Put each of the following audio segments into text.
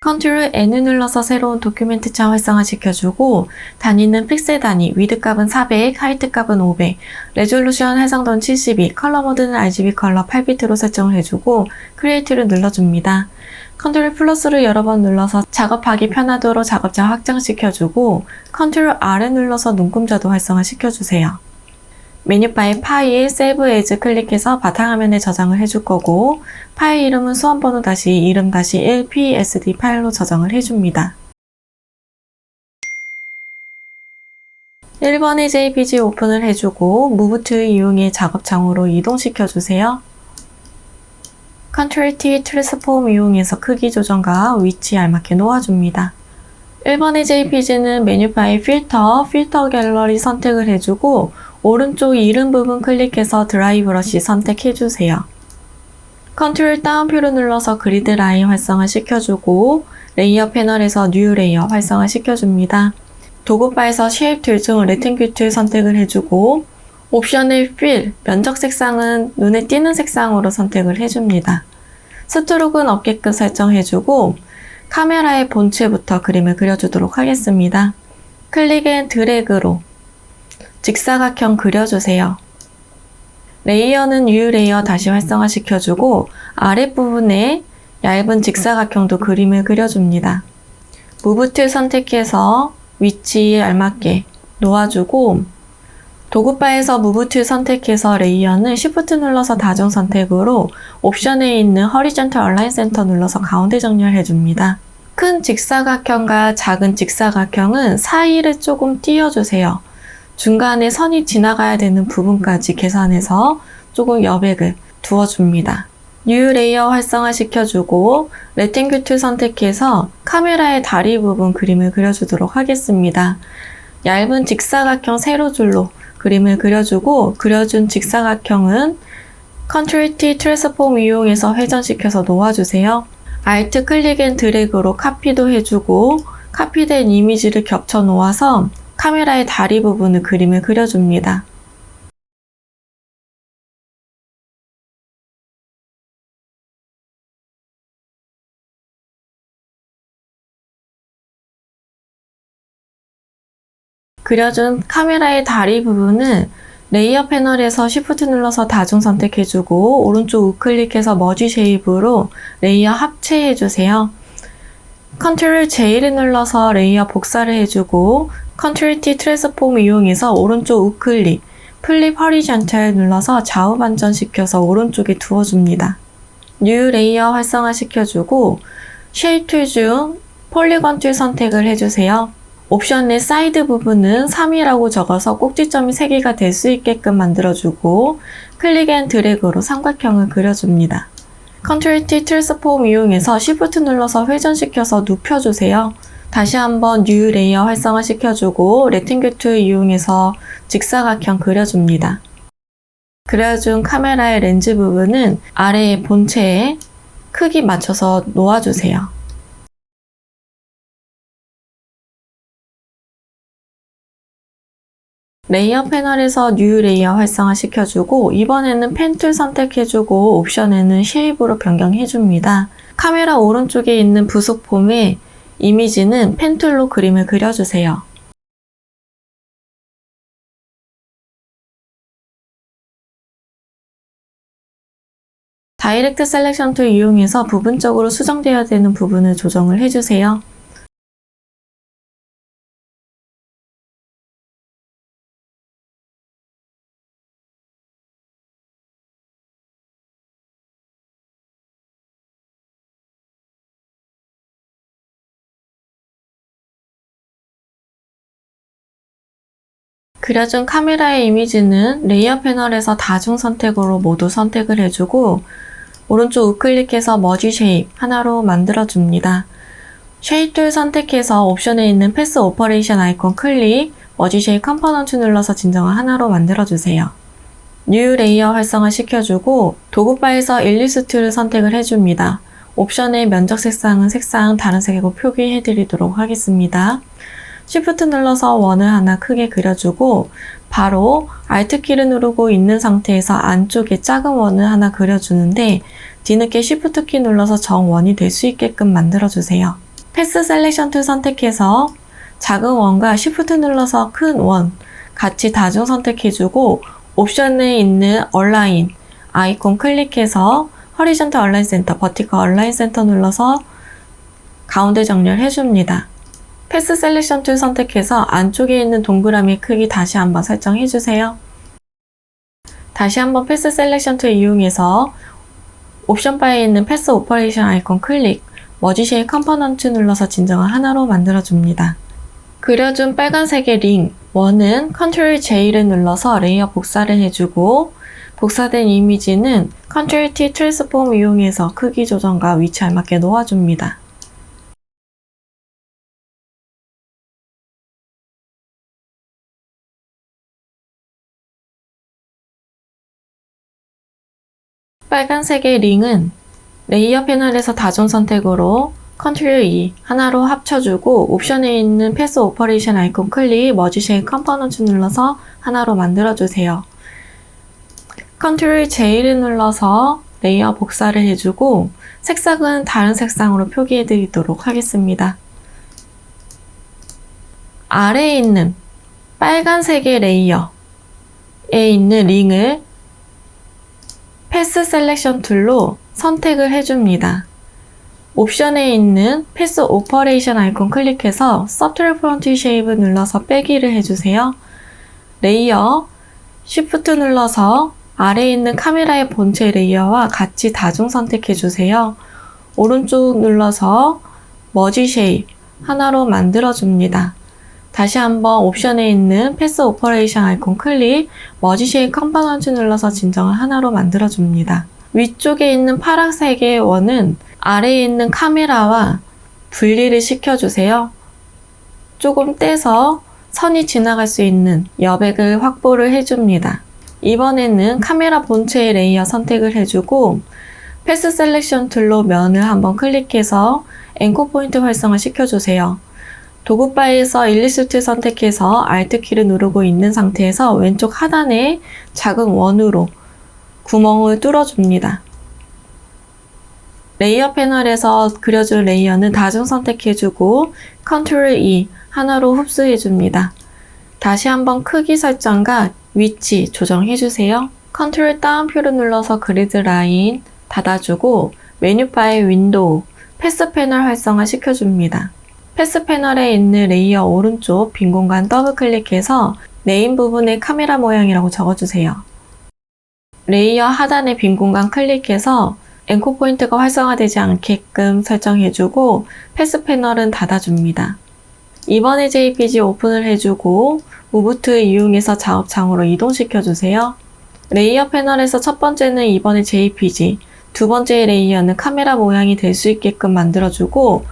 컨트롤 N을 눌러서 새로운 도큐멘트 창 활성화시켜주고 단위는 픽셀 단위, 위드 값은 400, 하이트 값은 500, 레졸루션 해상도는 72, 컬러 모드는 RGB 컬러 8비트로 설정을 해주고 크리에이트를 눌러줍니다. 컨트롤 플러스를 여러 번 눌러서 작업하기 편하도록 작업장 확장시켜주고 컨트롤 R을 눌러서 눈금자도 활성화시켜주세요. 메뉴바에 파일, 세이브 에즈 클릭해서 바탕화면에 저장을 해줄 거고 파일 이름은 수험번호 이름 1 PSD 파일로 저장을 해줍니다. 1번의 JPG 오픈을 해주고 무브 툴 이용해 작업창으로 이동시켜주세요. 컨트롤 T 트랜스폼 이용해서 크기 조정과 위치에 알맞게 놓아줍니다. 1번의 JPG는 메뉴바의 필터 갤러리 선택을 해주고 오른쪽 이름 부분 클릭해서 드라이 브러쉬 선택해주세요. 컨트롤 다운표를 눌러서 그리드 라인 활성화 시켜주고 레이어 패널에서 뉴 레이어 활성화 시켜줍니다. 도구바에서 쉐입 툴 중 레탱귤 툴 선택을 해주고 옵션의 필, 면적 색상은 눈에 띄는 색상으로 선택을 해줍니다. 스트로크는 없게끔 설정해주고 카메라의 본체부터 그림을 그려주도록 하겠습니다. 클릭 앤 드래그로 직사각형 그려주세요. 레이어는 U 레이어 다시 활성화시켜주고 아랫부분에 얇은 직사각형도 그림을 그려줍니다. 무브 툴 선택해서 위치에 알맞게 놓아주고 도구바에서 무브 툴 선택해서 레이어는 Shift 눌러서 다중 선택으로 옵션에 있는 Horizontal Align Center 눌러서 가운데 정렬해줍니다. 큰 직사각형과 작은 직사각형은 사이를 조금 띄워주세요. 중간에 선이 지나가야 되는 부분까지 계산해서 조금 여백을 두어줍니다. New 레이어 활성화 시켜주고 레탱귤 툴 선택해서 카메라의 다리 부분 그림을 그려주도록 하겠습니다. 얇은 직사각형 세로줄로 그림을 그려주고 그려준 직사각형은 컨트롤 T 트랜스폼 이용해서 회전시켜서 놓아주세요. Alt 클릭 앤 드래그로 카피도 해주고 카피된 이미지를 겹쳐 놓아서 카메라의 다리 부분을 그림을 그려줍니다. 그려준 카메라의 다리 부분은 레이어 패널에서 Shift 눌러서 다중 선택해주고 오른쪽 우클릭해서 머지 쉐입으로 레이어 합체해주세요. 컨트롤 J를 눌러서 레이어 복사를 해주고 컨트롤 T 트랜스폼 이용해서 오른쪽 우클릭, 플립 허리전탈 눌러서 좌우 반전시켜서 오른쪽에 두어줍니다. 뉴 레이어 활성화 시켜주고 쉐입 툴 중 폴리건 툴 선택을 해주세요. 옵션 내 사이드 부분은 3이라고 적어서 꼭지점이 3개가 될 수 있게끔 만들어주고 클릭 앤 드래그로 삼각형을 그려줍니다. 컨트롤 T 트랜스폼 이용해서 Shift 눌러서 회전시켜서 눕혀주세요. 다시 한번 뉴 레이어 활성화 시켜주고 레탱귤 툴 이용해서 직사각형 그려줍니다. 그려준 카메라의 렌즈 부분은 아래의 본체에 크기 맞춰서 놓아주세요. 레이어 패널에서 뉴 레이어 활성화 시켜주고 이번에는 펜 툴 선택해주고 옵션에는 쉐입으로 변경해줍니다. 카메라 오른쪽에 있는 부속폼에 이미지는 펜 툴로 그림을 그려주세요. 다이렉트 셀렉션 툴 이용해서 부분적으로 수정되어야 되는 부분을 조정을 해주세요. 그려준 카메라의 이미지는 레이어 패널에서 다중 선택으로 모두 선택을 해주고 오른쪽 우클릭해서 머지 쉐입 하나로 만들어줍니다. 쉐입 툴 선택해서 옵션에 있는 패스 오퍼레이션 아이콘 클릭, 머지 쉐입 컴포넌트 눌러서 진정한 하나로 만들어주세요. 뉴 레이어 활성화 시켜주고 도구바에서 일리스 툴을 선택을 해줍니다. 옵션의 면적 색상은 색상 다른 색으로 표기해드리도록 하겠습니다. Shift 눌러서 원을 하나 크게 그려주고 바로 Alt 키를 누르고 있는 상태에서 안쪽에 작은 원을 하나 그려주는데 뒤늦게 Shift 키 눌러서 정원이 될 수 있게끔 만들어주세요. 패스 셀렉션 툴 선택해서 작은 원과 Shift 눌러서 큰 원 같이 다중 선택해주고 옵션에 있는 얼라인 아이콘 클릭해서 허리전탈 얼라인 센터, 버티컬 얼라인 센터 눌러서 가운데 정렬해줍니다. 패스 셀렉션 툴 선택해서 안쪽에 있는 동그라미 크기 다시 한번 설정해주세요. 다시 한번 패스 셀렉션 툴 이용해서 옵션 바에 있는 패스 오퍼레이션 아이콘 클릭, 머지 쉐입 컴포넌트 눌러서 진정을 하나로 만들어줍니다. 그려준 빨간색의 링, 원은 컨트롤 J를 눌러서 레이어 복사를 해주고 복사된 이미지는 컨트롤 T 트랜스폼 이용해서 크기 조정과 위치 알맞게 놓아줍니다. 빨간색의 링은 레이어 패널에서 다중 선택으로 컨트롤 E 하나로 합쳐주고 옵션에 있는 패스 오퍼레이션 아이콘 클릭, 머지 쉐입 컴포넌트 눌러서 하나로 만들어주세요. 컨트롤 J를 눌러서 레이어 복사를 해주고 색상은 다른 색상으로 표기해드리도록 하겠습니다. 아래에 있는 빨간색의 레이어에 있는 링을 패스 셀렉션 툴로 선택을 해줍니다. 옵션에 있는 패스 오퍼레이션 아이콘 클릭해서 서틀 프론트 쉐입을 눌러서 빼기를 해주세요. 레이어 Shift 눌러서 아래에 있는 카메라의 본체 레이어와 같이 다중 선택해주세요. 오른쪽 눌러서 머지 쉐입 하나로 만들어줍니다. 다시 한번 옵션에 있는 패스 오퍼레이션 아이콘 클릭, 머지 쉐입 컴포넌트 눌러서 진정을 하나로 만들어줍니다. 위쪽에 있는 파란색의 원은 아래에 있는 카메라와 분리를 시켜주세요. 조금 떼서 선이 지나갈 수 있는 여백을 확보를 해줍니다. 이번에는 카메라 본체의 레이어 선택을 해주고 패스 셀렉션 툴로 면을 한번 클릭해서 앵커 포인트 활성화 시켜주세요. 도구바에서 일리스트 선택해서 Alt 키를 누르고 있는 상태에서 왼쪽 하단에 작은 원으로 구멍을 뚫어줍니다. 레이어 패널에서 그려줄 레이어는 다중 선택해주고 Ctrl E 하나로 흡수해줍니다. 다시 한번 크기 설정과 위치 조정해주세요. Ctrl 다운표를 눌러서 그리드 라인 닫아주고 메뉴바의 윈도우, 패스 패널 활성화 시켜줍니다. 패스 패널에 있는 레이어 오른쪽 빈 공간 더블 클릭해서 네임 부분에 카메라 모양이라고 적어주세요. 레이어 하단의 빈 공간 클릭해서 앵커 포인트가 활성화되지 않게끔 설정해주고 패스 패널은 닫아줍니다. 이번에 JPG 오픈을 해주고 무브 툴 이용해서 작업창으로 이동시켜주세요. 레이어 패널에서 첫 번째는 이번에 JPG, 두 번째 레이어는 카메라 모양이 될 수 있게끔 만들어주고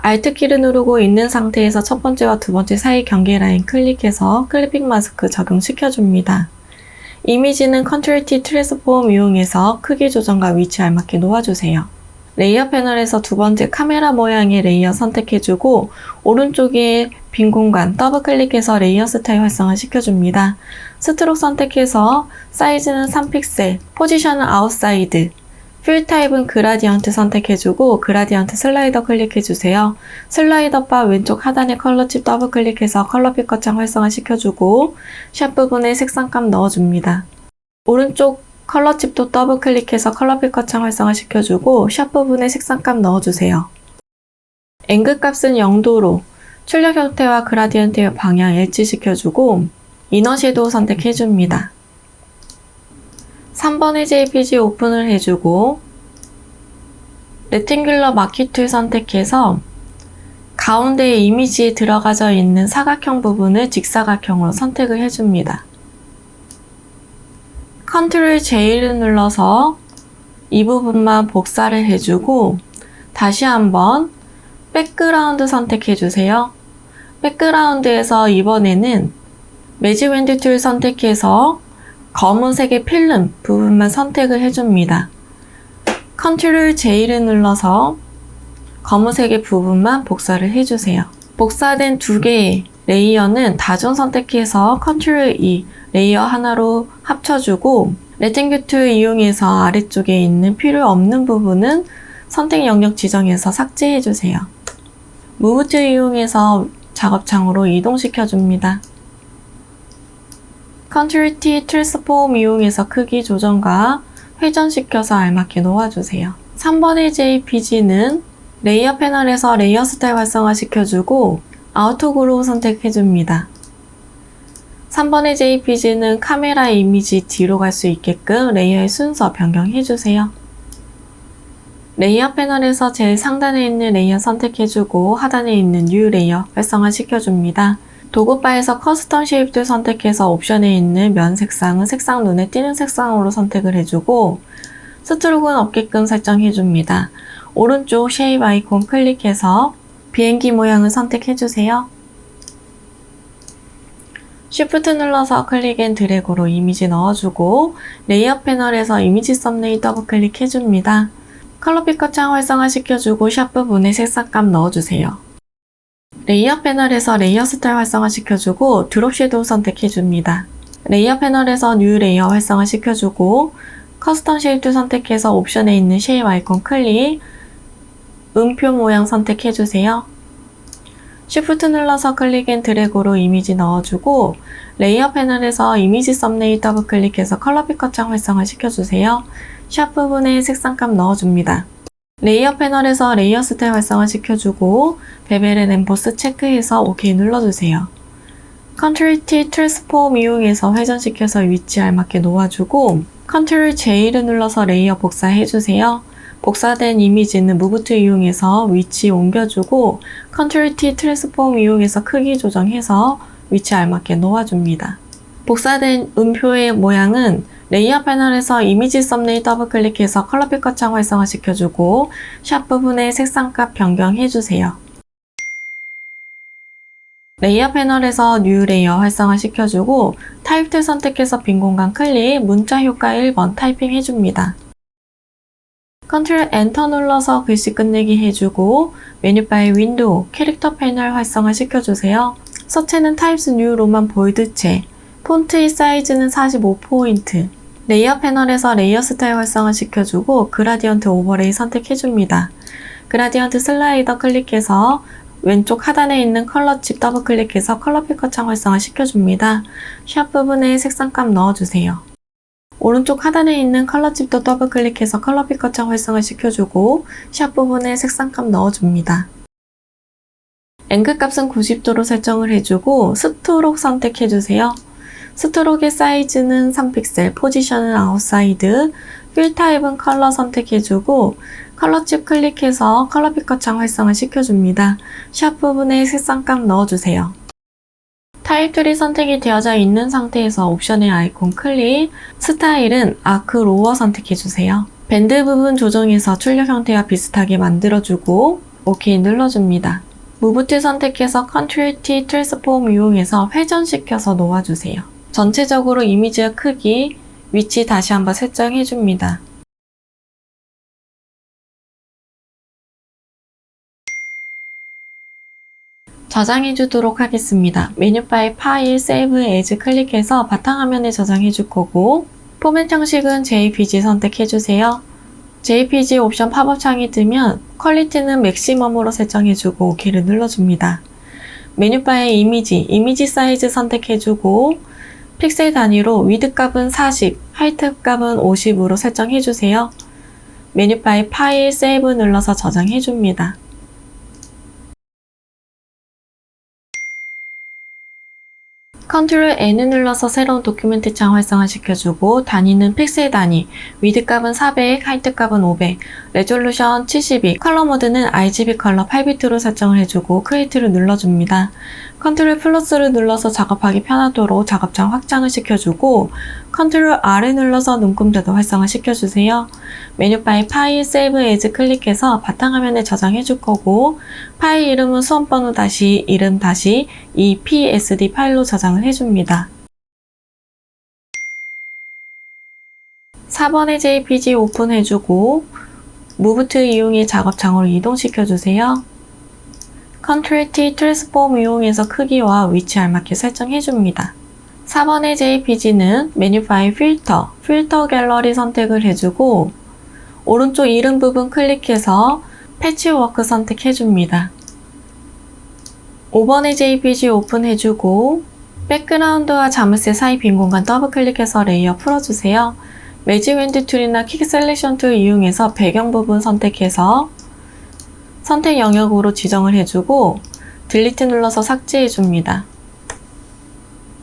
Alt 키를 누르고 있는 상태에서 첫 번째와 두 번째 사이 경계 라인 클릭해서 클리핑 마스크 적용시켜줍니다. 이미지는 Ctrl T 트랜스폼 이용해서 크기 조정과 위치 알맞게 놓아주세요. 레이어 패널에서 두 번째 카메라 모양의 레이어 선택해주고 오른쪽에 빈 공간 더블 클릭해서 레이어 스타일 활성화 시켜줍니다. 스트로크 선택해서 사이즈는 3픽셀, 포지션은 아웃사이드, 필 타입은 그라디언트 선택해주고 그라디언트 슬라이더 클릭해주세요. 슬라이더 바 왼쪽 하단에 컬러 칩 더블 클릭해서 컬러 피커창 활성화 시켜주고 샵 부분에 색상감 넣어줍니다. 오른쪽 컬러 칩도 더블 클릭해서 컬러 피커창 활성화 시켜주고 샵 부분에 색상감 넣어주세요. 앵글 값은 0도로 출력 형태와 그라디언트의 방향 일치시켜주고 이너 섀도우 선택해줍니다. 3번의 JPG 오픈을 해주고 레팅귤러 마키 툴 선택해서 가운데에 이미지에 들어가져 있는 사각형 부분을 직사각형으로 선택을 해줍니다. Ctrl J를 눌러서 이 부분만 복사를 해주고 다시 한번 백그라운드 선택해주세요. 백그라운드에서 이번에는 매직 윈드 툴 선택해서 검은색의 필름 부분만 선택을 해줍니다. Ctrl J를 눌러서 검은색의 부분만 복사를 해주세요. 복사된 두 개의 레이어는 다중 선택해서 Ctrl E 레이어 하나로 합쳐주고 레팅귤 툴 이용해서 아래쪽에 있는 필요 없는 부분은 선택 영역 지정해서 삭제해주세요. 무브 툴 이용해서 작업창으로 이동시켜줍니다. 컨트롤 T 트랜스폼 이용해서 크기 조정과 회전시켜서 알맞게 놓아주세요. 3번의 JPG는 레이어 패널에서 레이어 스타일 활성화시켜주고 아우터 그로우 선택해줍니다. 3번의 JPG는 카메라 이미지 뒤로 갈 수 있게끔 레이어의 순서 변경해주세요. 레이어 패널에서 제일 상단에 있는 레이어 선택해주고 하단에 있는 뉴 레이어 활성화시켜줍니다. 도구바에서 커스텀 쉐입들 선택해서 옵션에 있는 면 색상은 색상 눈에 띄는 색상으로 선택을 해주고 스트로크는 없게끔 설정해줍니다. 오른쪽 쉐입 아이콘 클릭해서 비행기 모양을 선택해주세요. Shift 눌러서 클릭 앤 드래그로 이미지 넣어주고 레이어 패널에서 이미지 썸네일 더블 클릭해줍니다. 컬러 피커 창 활성화시켜주고 샵 부분에 색상값 넣어주세요. 레이어 패널에서 레이어 스타일 활성화시켜주고 드롭 섀도우 선택해줍니다. 레이어 패널에서 뉴 레이어 활성화시켜주고 커스텀 쉐입 선택해서 옵션에 있는 쉐입 아이콘 클릭, 음표 모양 선택해주세요. Shift 눌러서 클릭 앤 드래그로 이미지 넣어주고 레이어 패널에서 이미지 썸네일 더블 클릭해서 컬러 피커 창 활성화시켜주세요. 샵 부분에 색상값 넣어줍니다. 레이어 패널에서 레이어 스타일 활성화시켜주고 베벨 앤 엠보스 체크해서 OK 눌러주세요. 컨트롤 T 트랜스폼 이용해서 회전시켜서 위치 알맞게 놓아주고 컨트롤 J를 눌러서 레이어 복사해주세요. 복사된 이미지는 무브 툴 이용해서 위치 옮겨주고 컨트롤 T 트랜스폼 이용해서 크기 조정해서 위치 알맞게 놓아줍니다. 복사된 음표의 모양은 레이어 패널에서 이미지 썸네일 더블 클릭해서 컬러 피커 창 활성화시켜주고 샵 부분에 색상값 변경해주세요. 레이어 패널에서 뉴 레이어 활성화시켜주고 타입2 선택해서 빈 공간 클릭, 문자 효과 1번 타이핑 해줍니다. 컨트롤 엔터 눌러서 글씨 끝내기 해주고 메뉴 바의 윈도우, 캐릭터 패널 활성화시켜주세요. 서체는 타입스 뉴 로만 볼드체, 폰트의 사이즈는 45포인트, 레이어 패널에서 레이어 스타일 활성화시켜주고 그라디언트 오버레이 선택해줍니다. 그라디언트 슬라이더 클릭해서 왼쪽 하단에 있는 컬러 칩 더블 클릭해서 컬러 피커 창 활성화시켜줍니다. 샵 부분에 색상값 넣어주세요. 오른쪽 하단에 있는 컬러 칩도 더블 클릭해서 컬러 피커 창 활성화시켜주고 샵 부분에 색상값 넣어줍니다. 앵글 값은 90도로 설정을 해주고 스트로크 선택해주세요. 스트로크의 사이즈는 3픽셀, 포지션은 아웃사이드, 필 타입은 컬러 선택해주고 컬러 칩 클릭해서 컬러 피커 창 활성화 시켜줍니다. 샵 부분에 색상값 넣어주세요. 타입 툴이 선택이 되어져 있는 상태에서 옵션의 아이콘 클릭, 스타일은 아크 로어 선택해주세요. 밴드 부분 조정해서 출력 형태와 비슷하게 만들어주고 OK 눌러줍니다. 무브 툴 선택해서 컨트롤 T 트랜스폼 이용해서 회전시켜서 놓아주세요. 전체적으로 이미지의 크기, 위치 다시 한번 설정해줍니다. 저장해주도록 하겠습니다. 메뉴바의 파일, 세이브, 에즈 클릭해서 바탕화면에 저장해줄 거고 포맷 형식은 JPG 선택해주세요. JPG 옵션 팝업 창이 뜨면 퀄리티는 맥시멈으로 설정해주고 OK를 눌러줍니다. 메뉴바의 이미지 사이즈 선택해주고 픽셀 단위로 위드 값은 40, 하이트 값은 50으로 설정해주세요. 메뉴바의 파일, 세이브 눌러서 저장해줍니다. 컨트롤 N을 눌러서 새로운 도큐멘트 창 활성화시켜주고 단위는 픽셀 단위, 위드 값은 400, 하이트 값은 500, 레졸루션 72, 컬러 모드는 RGB 컬러 8비트로 설정을 해주고 크리에이트를 눌러줍니다. 컨트롤 플러스를 눌러서 작업하기 편하도록 작업창 확장을 시켜주고 컨트롤 R을 눌러서 눈금자도 활성화 시켜주세요. 메뉴바의 파일, 세이브 에즈 클릭해서 바탕화면에 저장해줄 거고 파일 이름은 수험번호 다시 이름 다시 EPSD 파일로 저장을 해줍니다. 4번의 JPG 오픈해주고 무브 툴 이용해 작업창으로 이동시켜주세요. 컨트롤 T 트랜스폼 이용해서 크기와 위치 알맞게 설정해줍니다. 4번의 JPG는 메뉴 파일 필터 갤러리 선택을 해주고 오른쪽 이름 부분 클릭해서 패치워크 선택해줍니다. 5번의 JPG 오픈해주고 백그라운드와 자물쇠 사이 빈 공간 더블클릭해서 레이어 풀어주세요. 매직 윈드 툴이나 퀵 셀렉션 툴 이용해서 배경 부분 선택해서 선택 영역으로 지정을 해주고 딜리트 눌러서 삭제해줍니다.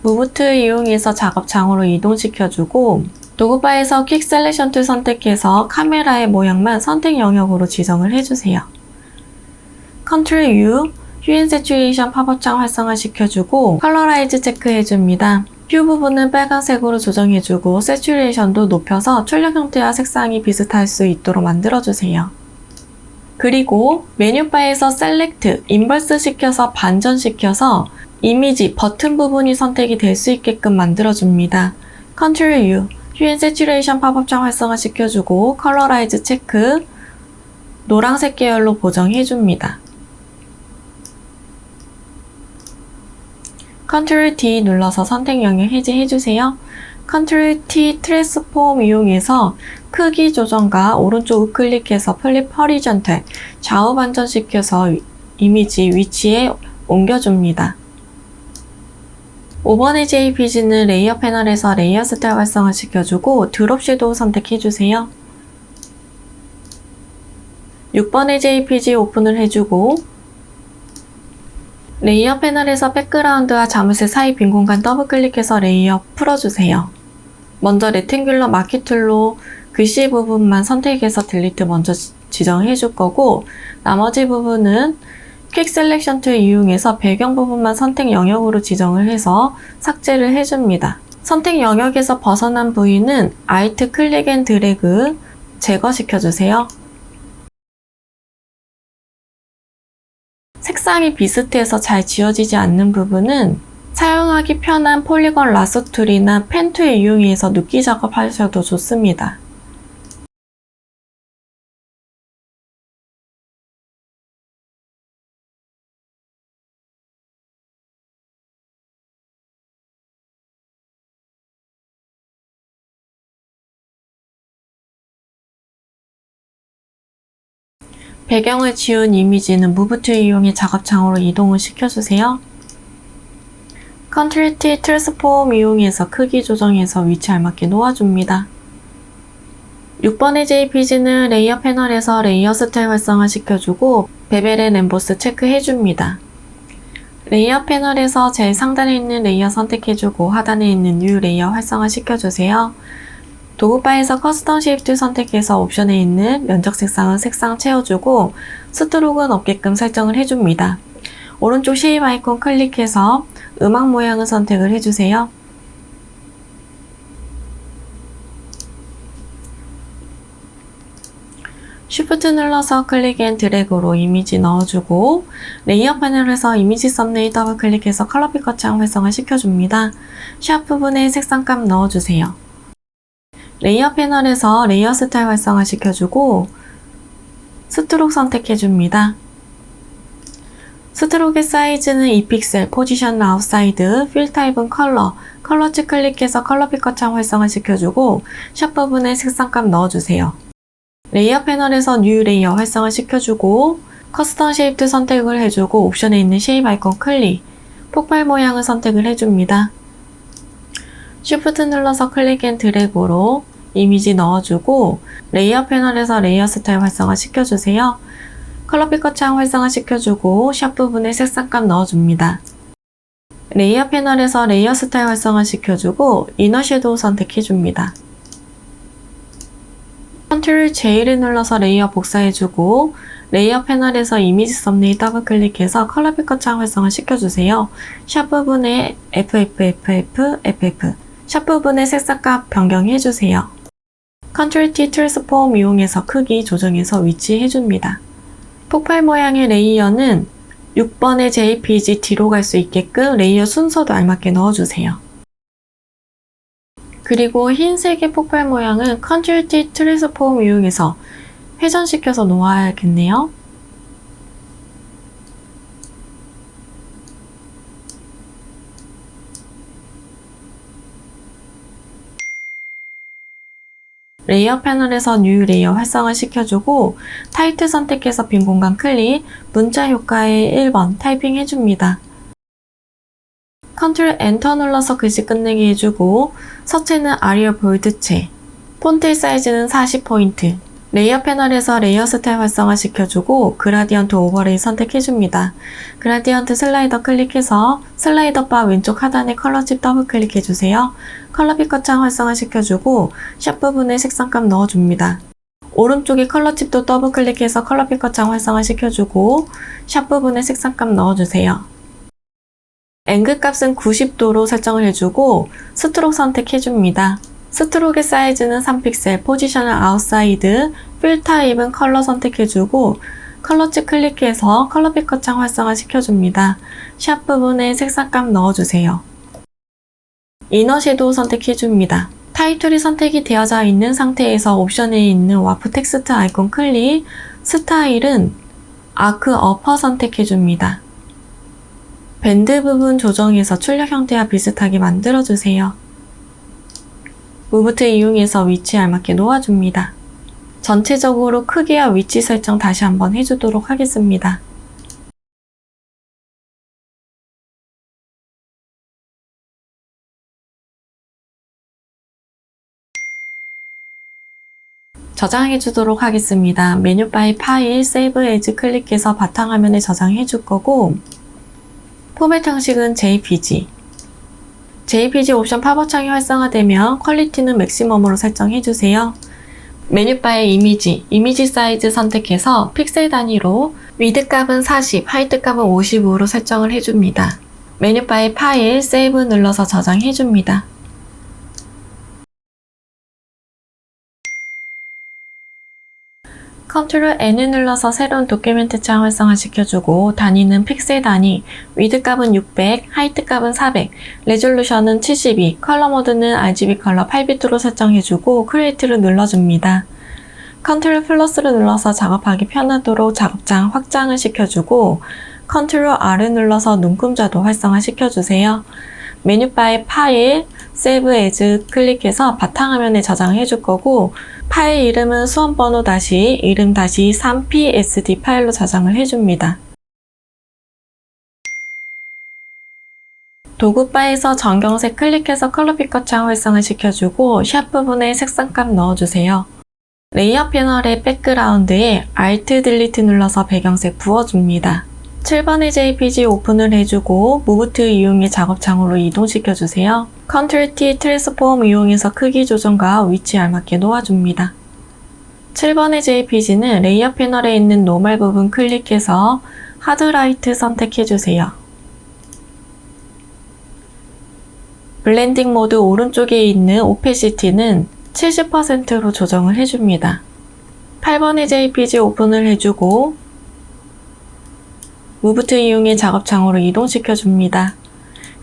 무브 툴 이용해서 작업장으로 이동시켜주고 도구바에서 퀵 셀렉션 툴 선택해서 카메라의 모양만 선택 영역으로 지정을 해주세요. 컨트롤 U, 휴 세츄레이션 팝업창 활성화시켜주고 컬러라이즈 체크해줍니다. 뷰 부분은 빨간색으로 조정해주고 세츄레이션도 높여서 출력 형태와 색상이 비슷할 수 있도록 만들어주세요. 그리고 메뉴바에서 셀렉트, 인버스 시켜서 반전시켜서 이미지, 버튼 부분이 선택이 될 수 있게끔 만들어줍니다. 컨트롤 U, 휴 세츄레이션 팝업창 활성화시켜주고 컬러라이즈 체크, 노란색 계열로 보정해줍니다. 컨트롤 D 눌러서 선택 영역 해제해주세요. 컨트롤 T 트랜스폼 이용해서 크기 조정과 오른쪽 우클릭해서 플립 허리전탈 좌우 반전시켜서 이미지 위치에 옮겨줍니다. 5번의 JPG는 레이어 패널에서 레이어 스타일 활성화시켜주고 드롭 섀도우 선택해주세요. 6번의 JPG 오픈을 해주고 레이어 패널에서 백그라운드와 자물쇠 사이 빈 공간 더블클릭해서 레이어 풀어주세요. 먼저 레탱귤러 마키 툴로 글씨 부분만 선택해서 딜리트 먼저 지정해 줄 거고 나머지 부분은 퀵 셀렉션 툴 이용해서 배경 부분만 선택 영역으로 지정을 해서 삭제를 해줍니다. 선택 영역에서 벗어난 부위는 Alt 클릭 앤 드래그 제거시켜주세요. 색상이 비슷해서 잘 지워지지 않는 부분은 사용하기 편한 폴리건 라sso 툴이나 펜 툴 이용해서 눕기 작업하셔도 좋습니다. 배경을 지운 이미지는 무브 툴 이용해 작업창으로 이동을 시켜주세요. 컨트롤 T 트랜스폼 이용해서 크기 조정해서 위치 알맞게 놓아줍니다. 6번의 JPG는 레이어 패널에서 레이어 스타일 활성화 시켜주고 베벨 앤 엠보스 체크해줍니다. 레이어 패널에서 제일 상단에 있는 레이어 선택해주고 하단에 있는 뉴 레이어 활성화 시켜주세요. 도구바에서 커스텀 쉐입 선택해서 옵션에 있는 면적 색상은 색상 채워주고 스트로크는 없게끔 설정을 해줍니다. 오른쪽 쉐입 아이콘 클릭해서 음악 모양을 선택을 해주세요. Shift 눌러서 클릭 앤 드래그로 이미지 넣어주고 레이어 패널에서 이미지 썸네일 더블 클릭해서 컬러 피커 창 활성화 시켜줍니다. 샵 부분에 색상값 넣어주세요. 레이어 패널에서 레이어 스타일 활성화 시켜주고 스트로크 선택해줍니다. 스트로크의 사이즈는 2픽셀, 포지션 아웃사이드, 필 타입은 컬러, 컬러츠 클릭해서 컬러 피커 창 활성화 시켜주고 샵 부분에 색상값 넣어주세요. 레이어 패널에서 뉴 레이어 활성화 시켜주고 커스텀 쉐입 선택을 해주고 옵션에 있는 쉐입 아이콘 클릭, 폭발 모양을 선택을 해줍니다. Shift 눌러서 클릭 앤 드래그로 이미지 넣어주고 레이어 패널에서 레이어 스타일 활성화 시켜주세요. 컬러 피커 창 활성화 시켜주고 샵 부분에 색상값 넣어줍니다. 레이어 패널에서 레이어 스타일 활성화 시켜주고 이너 섀도우 선택해줍니다. 컨트롤 J를 눌러서 레이어 복사해주고 레이어 패널에서 이미지 썸네일 더블 클릭해서 컬러 피커 창 활성화 시켜주세요. 샵 부분에 FFFFFF 샵 부분에 색상값 변경해주세요. 컨트롤 T 트랜스폼 이용해서 크기 조정해서 위치해줍니다. 폭발 모양의 레이어는 6번의 JPG 뒤로 갈 수 있게끔 레이어 순서도 알맞게 넣어주세요. 그리고 흰색의 폭발 모양은 컨트롤 T 트랜스폼 이용해서 회전시켜서 놓아야겠네요. 레이어 패널에서 뉴 레이어 활성화 시켜주고 타이틀 선택해서 빈 공간 클릭, 문자 효과의 1번 타이핑 해줍니다. 컨트롤 엔터 눌러서 글씨 끝내기 해주고 서체는 아리얼 볼드체, 폰트 사이즈는 40포인트, 레이어 패널에서 레이어 스타일 활성화 시켜주고 그라디언트 오버레이 선택해줍니다. 그라디언트 슬라이더 클릭해서 슬라이더 바 왼쪽 하단에 컬러 칩 더블 클릭해주세요. 컬러 피커창 활성화 시켜주고 샵 부분에 색상감 넣어줍니다. 오른쪽에 컬러 칩도 더블 클릭해서 컬러 피커창 활성화 시켜주고 샵 부분에 색상감 넣어주세요. 앵글 값은 90도로 설정을 해주고 스트로크 선택해줍니다. 스트로크의 사이즈는 3픽셀, 포지션은 아웃사이드, 필 타입은 컬러 선택해주고 컬러 칩 클릭해서 컬러 피커창 활성화 시켜줍니다. 샵 부분에 색상감 넣어주세요. 이너 섀도우 선택해줍니다. 타이틀이 선택이 되어져 있는 상태에서 옵션에 있는 와프 텍스트 아이콘 클릭, 스타일은 아크 어퍼 선택해줍니다. 밴드 부분 조정해서 출력 형태와 비슷하게 만들어주세요. 무브트 이용해서 위치에 알맞게 놓아줍니다. 전체적으로 크기와 위치 설정 다시 한번 해주도록 하겠습니다. 저장해주도록 하겠습니다. 메뉴바의 파일, 세이브 에즈 클릭해서 바탕화면에 저장해줄 거고 포맷 형식은 JPG. JPG 옵션 팝업 창이 활성화되면 퀄리티는 맥시멈으로 설정해주세요. 메뉴바의 이미지 사이즈 선택해서 픽셀 단위로 위드 값은 40, 하이트 값은 55로 설정을 해줍니다. 메뉴바의 파일, 세이브 눌러서 저장해줍니다. 컨트롤 N을 눌러서 새로운 도큐멘트 창 활성화 시켜주고 단위는 픽셀 단위, 위드 값은 600, 하이트 값은 400, 레졸루션은 72, 컬러 모드는 RGB 컬러 8비트로 설정해주고 크리에이트를 눌러줍니다. 컨트롤 플러스를 눌러서 작업하기 편하도록 작업장 확장을 시켜주고 컨트롤 R을 눌러서 눈금자도 활성화 시켜주세요. 메뉴바의 파일, 세이브 에즈 클릭해서 바탕화면에 저장해줄 거고 파일 이름은 수험번호 다시 이름 다시 3psd 파일로 저장을 해줍니다. 도구바에서 전경색 클릭해서 컬러 피커창 활성화 시켜주고 샵 부분에 색상감 넣어주세요. 레이어 패널의 백그라운드에 Alt 딜리트 눌러서 배경색 부어줍니다. 7번의 JPG 오픈을 해주고 무브트 이용해 작업창으로 이동시켜주세요. Ctrl T 트랜스폼 이용해서 크기 조정과 위치에 알맞게 놓아줍니다. 7번의 JPG는 레이어 패널에 있는 노멀 부분 클릭해서 하드라이트 선택해주세요. 블렌딩 모드 오른쪽에 있는 오페시티는 70%로 조정을 해줍니다. 8번의 JPG 오픈을 해주고 무브트 이용해 작업창으로 이동시켜줍니다.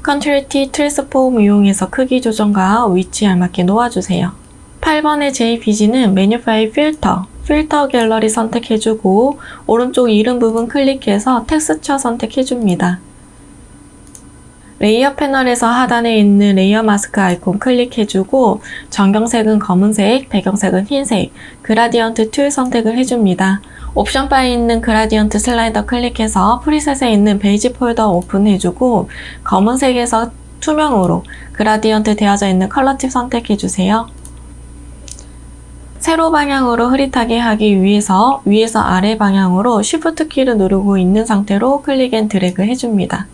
Ctrl T 트랜스폼 이용해서 크기 조정과 위치에 알맞게 놓아주세요. 8번의 JPG는 메뉴 파일 필터 갤러리 선택해주고 오른쪽 이름 부분 클릭해서 텍스처 선택해줍니다. 레이어 패널에서 하단에 있는 레이어 마스크 아이콘 클릭해주고 전경색은 검은색, 배경색은 흰색, 그라디언트 툴 선택을 해줍니다. 옵션 바에 있는 그라디언트 슬라이더 클릭해서 프리셋에 있는 베이지 폴더 오픈해주고 검은색에서 투명으로 그라디언트 되어져 있는 컬러 팁 선택해주세요. 세로 방향으로 흐릿하게 하기 위해서 위에서 아래 방향으로 Shift 키를 누르고 있는 상태로 클릭 앤 드래그 해줍니다.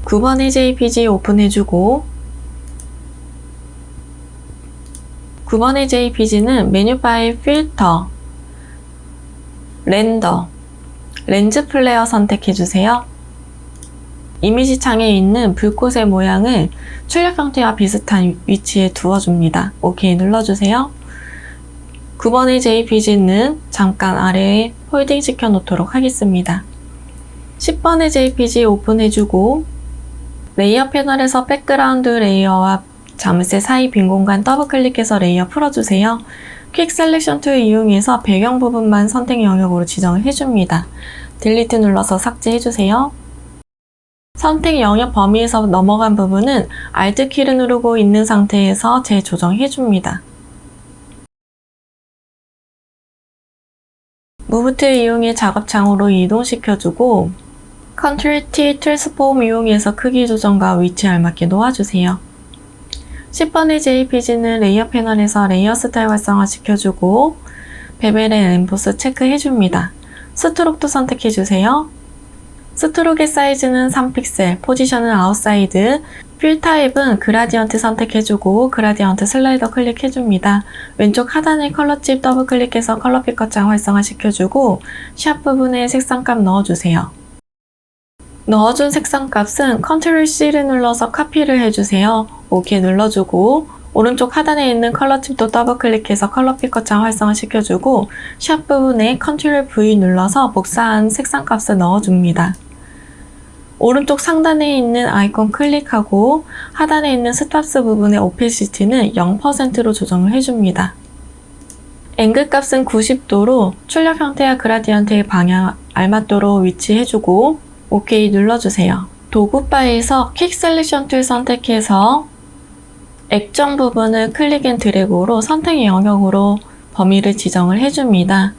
(9번의 JPG) 오픈해주고 9번의 JPG는 메뉴 파일 필터, 렌더, 렌즈 플레어 선택해주세요. 이미지 창에 있는 불꽃의 모양을 출력 형태와 비슷한 위치에 두어줍니다. OK 눌러주세요. 9번의 JPG는 잠깐 아래에 홀딩 시켜 놓도록 하겠습니다. 10번의 JPG 오픈해주고 레이어 패널에서 백그라운드 레이어와 자물쇠 사이 빈 공간 더블 클릭해서 레이어 풀어주세요. 퀵 셀렉션 툴 이용해서 배경 부분만 선택 영역으로 지정을 해줍니다. 딜리트 눌러서 삭제해주세요. 선택 영역 범위에서 넘어간 부분은 Alt 키를 누르고 있는 상태에서 재조정해줍니다. 무브 툴 이용해 작업창으로 이동시켜주고 Ctrl T 트랜스폼 이용해서 크기 조정과 위치에 알맞게 놓아주세요. 10번의 JPG는 레이어 패널에서 레이어 스타일 활성화시켜주고 베벨 앤 엠보스 체크해줍니다. 스트록도 선택해주세요. 스트록의 사이즈는 3픽셀, 포지션은 아웃사이드, 필 타입은 그라디언트 선택해주고 그라디언트 슬라이더 클릭해줍니다. 왼쪽 하단의 컬러칩 더블 클릭해서 컬러 피커창 활성화시켜주고 샵 부분에 색상값 넣어주세요. 넣어준 색상값은 Ctrl C를 눌러서 카피를 해주세요. OK 눌러주고 오른쪽 하단에 있는 컬러칩도 더블 클릭해서 컬러 피커창 활성화시켜주고 샵 부분에 Ctrl V 눌러서 복사한 색상값을 넣어줍니다. 오른쪽 상단에 있는 아이콘 클릭하고 하단에 있는 스탑스 부분의 오피시티는 0%로 조정을 해줍니다. 앵글 값은 90도로 출력 형태와 그라디언트의 방향 알맞도록 위치해주고 OK 눌러주세요. 도구 바에서 퀵 셀렉션 툴 선택해서 액정 부분을 클릭 앤 드래그로 선택 영역으로 범위를 지정을 해줍니다.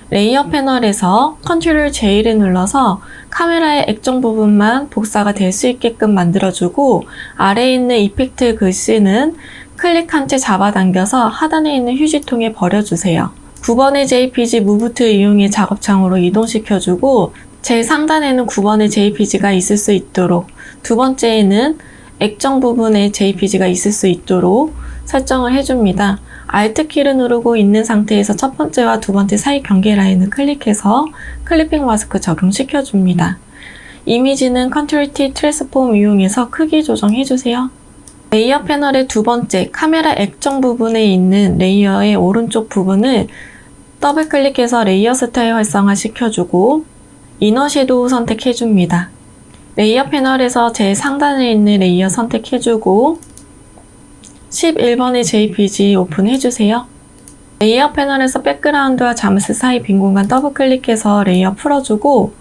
레이어 패널에서 Ctrl J를 눌러서 카메라의 액정 부분만 복사가 될 수 있게끔 만들어주고 아래에 있는 이펙트 글씨는 클릭한 채 잡아당겨서 하단에 있는 휴지통에 버려주세요. 9번의 JPG 무브 툴 이용해 작업창으로 이동시켜주고 제일 상단에는 9번의 JPG가 있을 수 있도록 두 번째에는 액정 부분에 JPG가 있을 수 있도록 설정을 해줍니다. Alt 키를 누르고 있는 상태에서 첫 번째와 두 번째 사이 경계 라인을 클릭해서 클리핑 마스크 적용시켜줍니다. 이미지는 Ctrl T 트랜스폼 이용해서 크기 조정해주세요. 레이어 패널의 두 번째 카메라 액정 부분에 있는 레이어의 오른쪽 부분을 더블 클릭해서 레이어 스타일 활성화 시켜주고 이너 섀도우 선택해줍니다. 레이어 패널에서 제일 상단에 있는 레이어 선택해주고 11번의 JPG 오픈해주세요. 레이어 패널에서 백그라운드와 잠스 사이 빈 공간 더블 클릭해서 레이어 풀어주고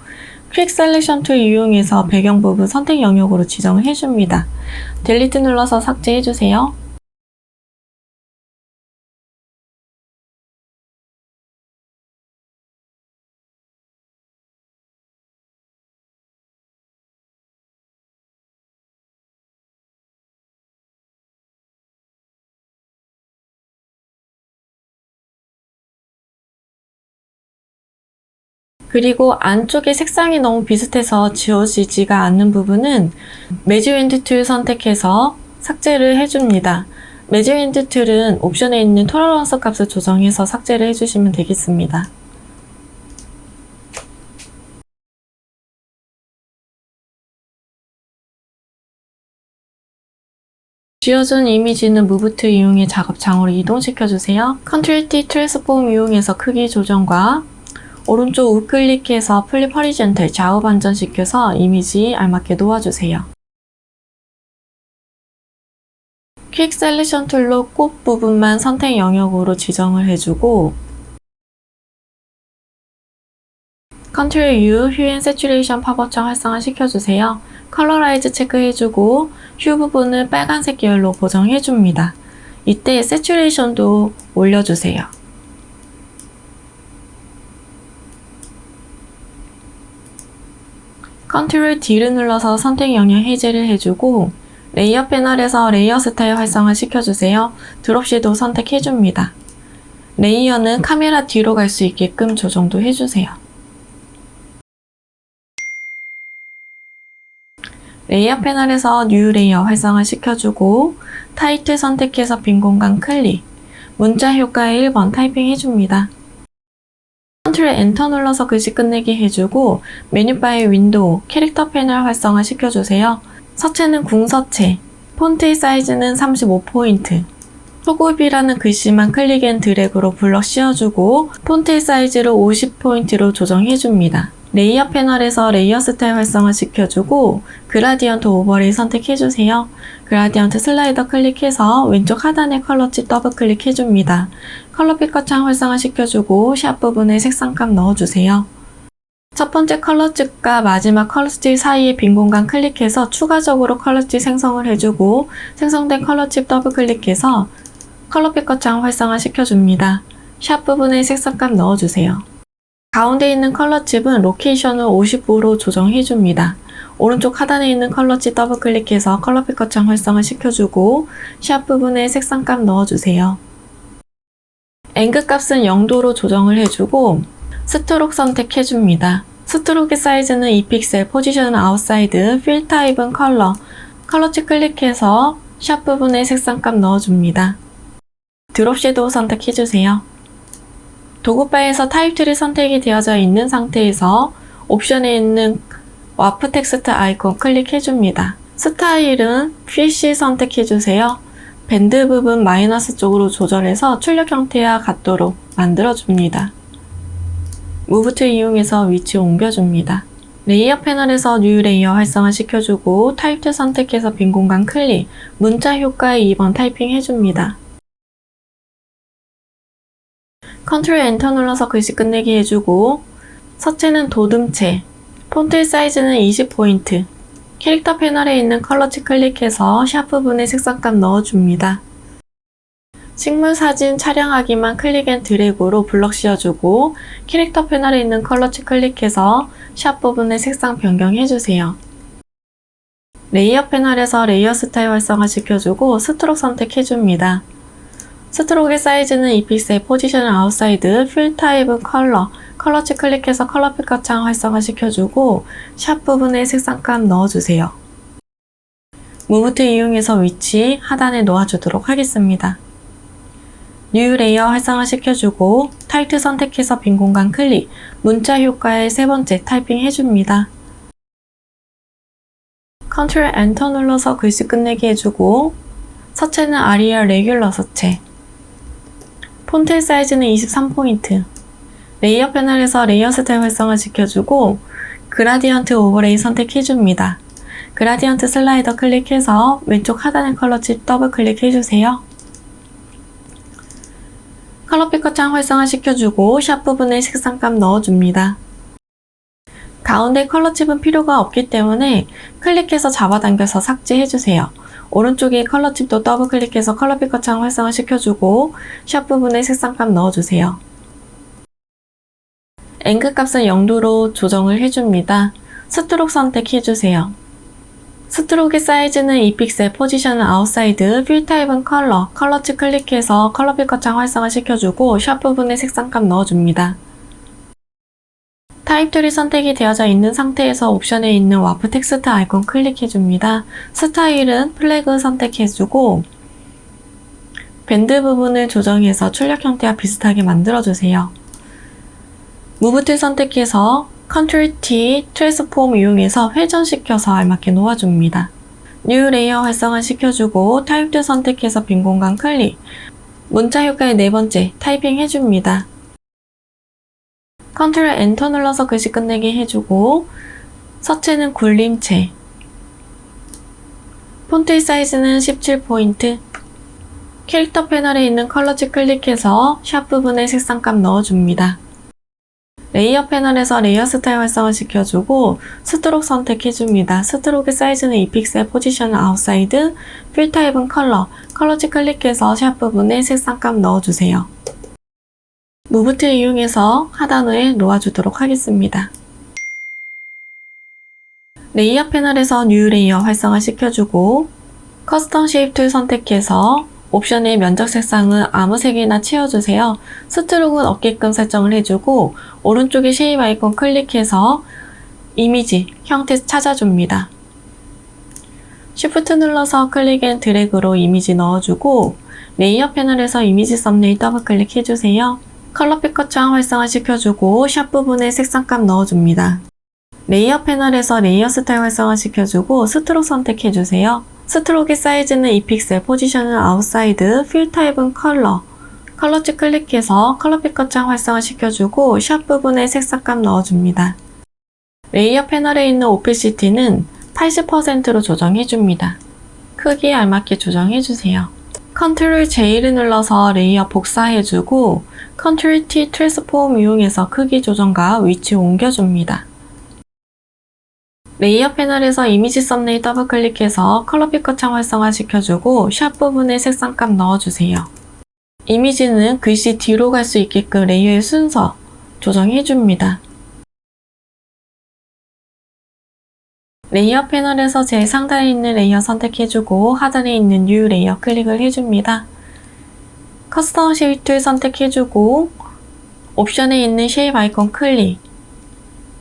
퀵 셀렉션 툴 이용해서 배경 부분 선택 영역으로 지정을 해줍니다. 딜리트 눌러서 삭제해주세요. 그리고 안쪽에 색상이 너무 비슷해서 지워지지가 않는 부분은 매지 윈드 툴 선택해서 삭제를 해줍니다. 매지 윈드 툴은 옵션에 있는 톨러런스 값을 조정해서 삭제를 해주시면 되겠습니다. 지워준 이미지는 무브 툴 이용해 작업창으로 이동시켜주세요. Ctrl T 트랜스폼 이용해서 크기 조정과 오른쪽 우클릭해서 플립 허리젠탈 좌우 반전시켜서 이미지 알맞게 놓아주세요. 퀵 셀렉션 툴로 꽃 부분만 선택 영역으로 지정을 해주고 Ctrl U 휴 앤 세츄레이션 팝업창 활성화 시켜주세요. 컬러라이즈 체크해주고 휴 부분을 빨간색 계열로 보정해줍니다. 이때 세츄레이션도 올려주세요. Ctrl D를 눌러서 선택 영역 해제를 해주고 레이어 패널에서 레이어 스타일 활성화 시켜주세요. 드롭 섀도우 선택해줍니다. 레이어는 카메라 뒤로 갈 수 있게끔 조정도 해주세요. 레이어 패널에서 뉴 레이어 활성화 시켜주고 타이틀 선택해서 빈 공간 클릭 문자 효과의 1번 타이핑 해줍니다. Ctrl 엔터 눌러서 글씨 끝내기 해주고 메뉴바의 윈도우, 캐릭터 패널 활성화 시켜주세요. 서체는 궁서체, 폰트의 사이즈는 35포인트, 소급이라는 글씨만 클릭 앤 드래그로 블럭 씌워주고 폰트의 사이즈를 50포인트로 조정해줍니다. 레이어 패널에서 레이어 스타일 활성화 시켜주고 그라디언트 오버레이 선택해주세요. 그라디언트 슬라이더 클릭해서 왼쪽 하단의 컬러칩 더블 클릭해줍니다. 컬러 피커창 활성화 시켜주고 샵 부분에 색상값 넣어주세요. 첫 번째 컬러집과 마지막 컬러집 사이의 빈 공간 클릭해서 추가적으로 컬러집 생성을 해주고 생성된 컬러집 더블 클릭해서 컬러픽 거창 활성화 시켜줍니다. 샵 부분에 색상값 넣어주세요. 가운데 있는 컬러집은 로케이션을 50으로 조정해줍니다. 오른쪽 하단에 있는 컬러집 더블 클릭해서 컬러픽 거창 활성화 시켜주고 샵 부분에 색상값 넣어주세요. 앵글 값은 0도로 조정을 해주고 스트록 선택해줍니다. 스트로크의 사이즈는 2픽셀, 포지션은 아웃사이드, 필 타입은 컬러집 클릭해서 샵 부분에 색상값 넣어줍니다. 드롭 섀도우 선택해주세요. 도구바에서 타입3 선택이 되어져 있는 상태에서 옵션에 있는 와프 텍스트 아이콘 클릭해줍니다. 스타일은 PC 선택해주세요. 밴드 부분 마이너스 쪽으로 조절해서 출력 형태와 같도록 만들어줍니다. 무브 툴 이용해서 위치 옮겨줍니다. 레이어 패널에서 뉴 레이어 활성화 시켜주고 타입2 선택해서 빈 공간 클릭, 문자 효과에 2번 타이핑 해줍니다. 컨트롤 엔터 눌러서 글씨 끝내기 해주고 서체는 도둠체, 폰트 사이즈는 20포인트, 캐릭터 패널에 있는 컬러칩 클릭해서 샵 부분에 색상값 넣어줍니다. 식물 사진 촬영하기만 클릭 앤 드래그로 블럭 씌워주고 캐릭터 패널에 있는 컬러칩 클릭해서 샵 부분에 색상 변경해주세요. 레이어 패널에서 레이어 스타일 활성화 시켜주고 스트록 선택해줍니다. 스트로크의 사이즈는 2픽셀, 포지션은 아웃사이드, 필 타입은 컬러칩 클릭해서 컬러픽 거창 활성화 시켜주고 샵 부분에 색상값 넣어주세요. 무브 툴 이용해서 위치 하단에 놓아주도록 하겠습니다. 뉴 레이어 활성화 시켜주고 타입2 선택해서 빈 공간 클릭, 문자 효과의 세 번째 타이핑 해줍니다. 컨트롤 엔터 눌러서 글씨 끝내기 해주고 서체는 아리얼 레귤러 서체, 폰트 사이즈는 23포인트, 레이어 패널에서 레이어 스타일 활성화 시켜주고 그라디언트 오버레이 선택해줍니다. 그라디언트 슬라이더 클릭해서 왼쪽 하단의 컬러칩 더블 클릭해주세요. 컬러픽 거창 활성화 시켜주고 샵 부분에 색상값 넣어줍니다. 가운데 컬러칩은 필요가 없기 때문에 클릭해서 잡아당겨서 삭제해주세요. 오른쪽에 컬러칩도 더블 클릭해서 컬러픽 거창 활성화 시켜주고 샵 부분에 색상값 넣어주세요. 앵글 값은 0도로 조정을 해줍니다. 스트록 선택해주세요. 스트로크의 사이즈는 2픽셀, 포지션은 아웃사이드, 필 타입은 컬러칩 클릭해서 컬러픽 거창 활성화 시켜주고 샵 부분에 색상값 넣어줍니다. 타입 툴이 선택이 되어져 있는 상태에서 옵션에 있는 와프 텍스트 아이콘 클릭해줍니다. 스타일은 플래그 선택해주고 밴드 부분을 조정해서 출력 형태와 비슷하게 만들어주세요. 무브 툴 선택해서 컨트롤 T, 트랜스폼 이용해서 회전시켜서 알맞게 놓아줍니다. 뉴 레이어 활성화 시켜주고 타입2 선택해서 빈 공간 클릭, 문자 효과의 네 번째 타이핑 해줍니다. 컨트롤 엔터 눌러서 글씨 끝내기 해주고 서체는 굴림체, 폰트 사이즈는 17포인트, 캐릭터 패널에 있는 컬러칩 클릭해서 샵 부분에 색상값 넣어줍니다. 레이어 패널에서 레이어 스타일 활성화 시켜주고 스트록 선택해줍니다. 스트로크의 사이즈는 2픽셀, 포지션은 아웃사이드, 필 타입은 컬러칩 클릭해서 샵 부분에 색상값 넣어주세요. 무브 툴 이용해서 하단에 놓아주도록 하겠습니다. 레이어 패널에서 뉴 레이어 활성화 시켜주고 커스텀 쉐입 툴 선택해서 옵션의 면적 색상은 아무 색이나 채워주세요. 스트로크는 없게끔 설정을 해주고 오른쪽에 쉐입 아이콘 클릭해서 이미지 형태 찾아줍니다. Shift 눌러서 클릭 앤 드래그로 이미지 넣어주고 레이어 패널에서 이미지 썸네일 더블 클릭해주세요. 컬러픽 거창 활성화 시켜주고 샵 부분에 색상값 넣어줍니다. 레이어 패널에서 레이어 스타일 활성화 시켜주고 스트록 선택해주세요. 스트로크의 사이즈는 2픽셀, 포지션은 아웃사이드, 필 타입은 컬러칩 클릭해서 컬러픽 거창 활성화 시켜주고 샵 부분에 색상값 넣어줍니다. 레이어 패널에 있는 오피시티는 80%로 조정해줍니다. 크기에 알맞게 조정해주세요. 컨트롤 J를 눌러서 레이어 복사해주고 컨트롤 T 트랜스폼 이용해서 크기 조정과 위치 옮겨줍니다. 레이어 패널에서 이미지 썸네일 더블 클릭해서 컬러 피커 창 활성화 시켜주고 샵 부분에 색상값 넣어주세요. 이미지는 글씨 뒤로 갈 수 있게끔 레이어의 순서 조정해줍니다. 레이어 패널에서 제일 상단에 있는 레이어 선택해주고 하단에 있는 뉴 레이어 클릭을 해줍니다. 커스텀 쉐입 툴 선택해주고 옵션에 있는 쉐입 아이콘 클릭,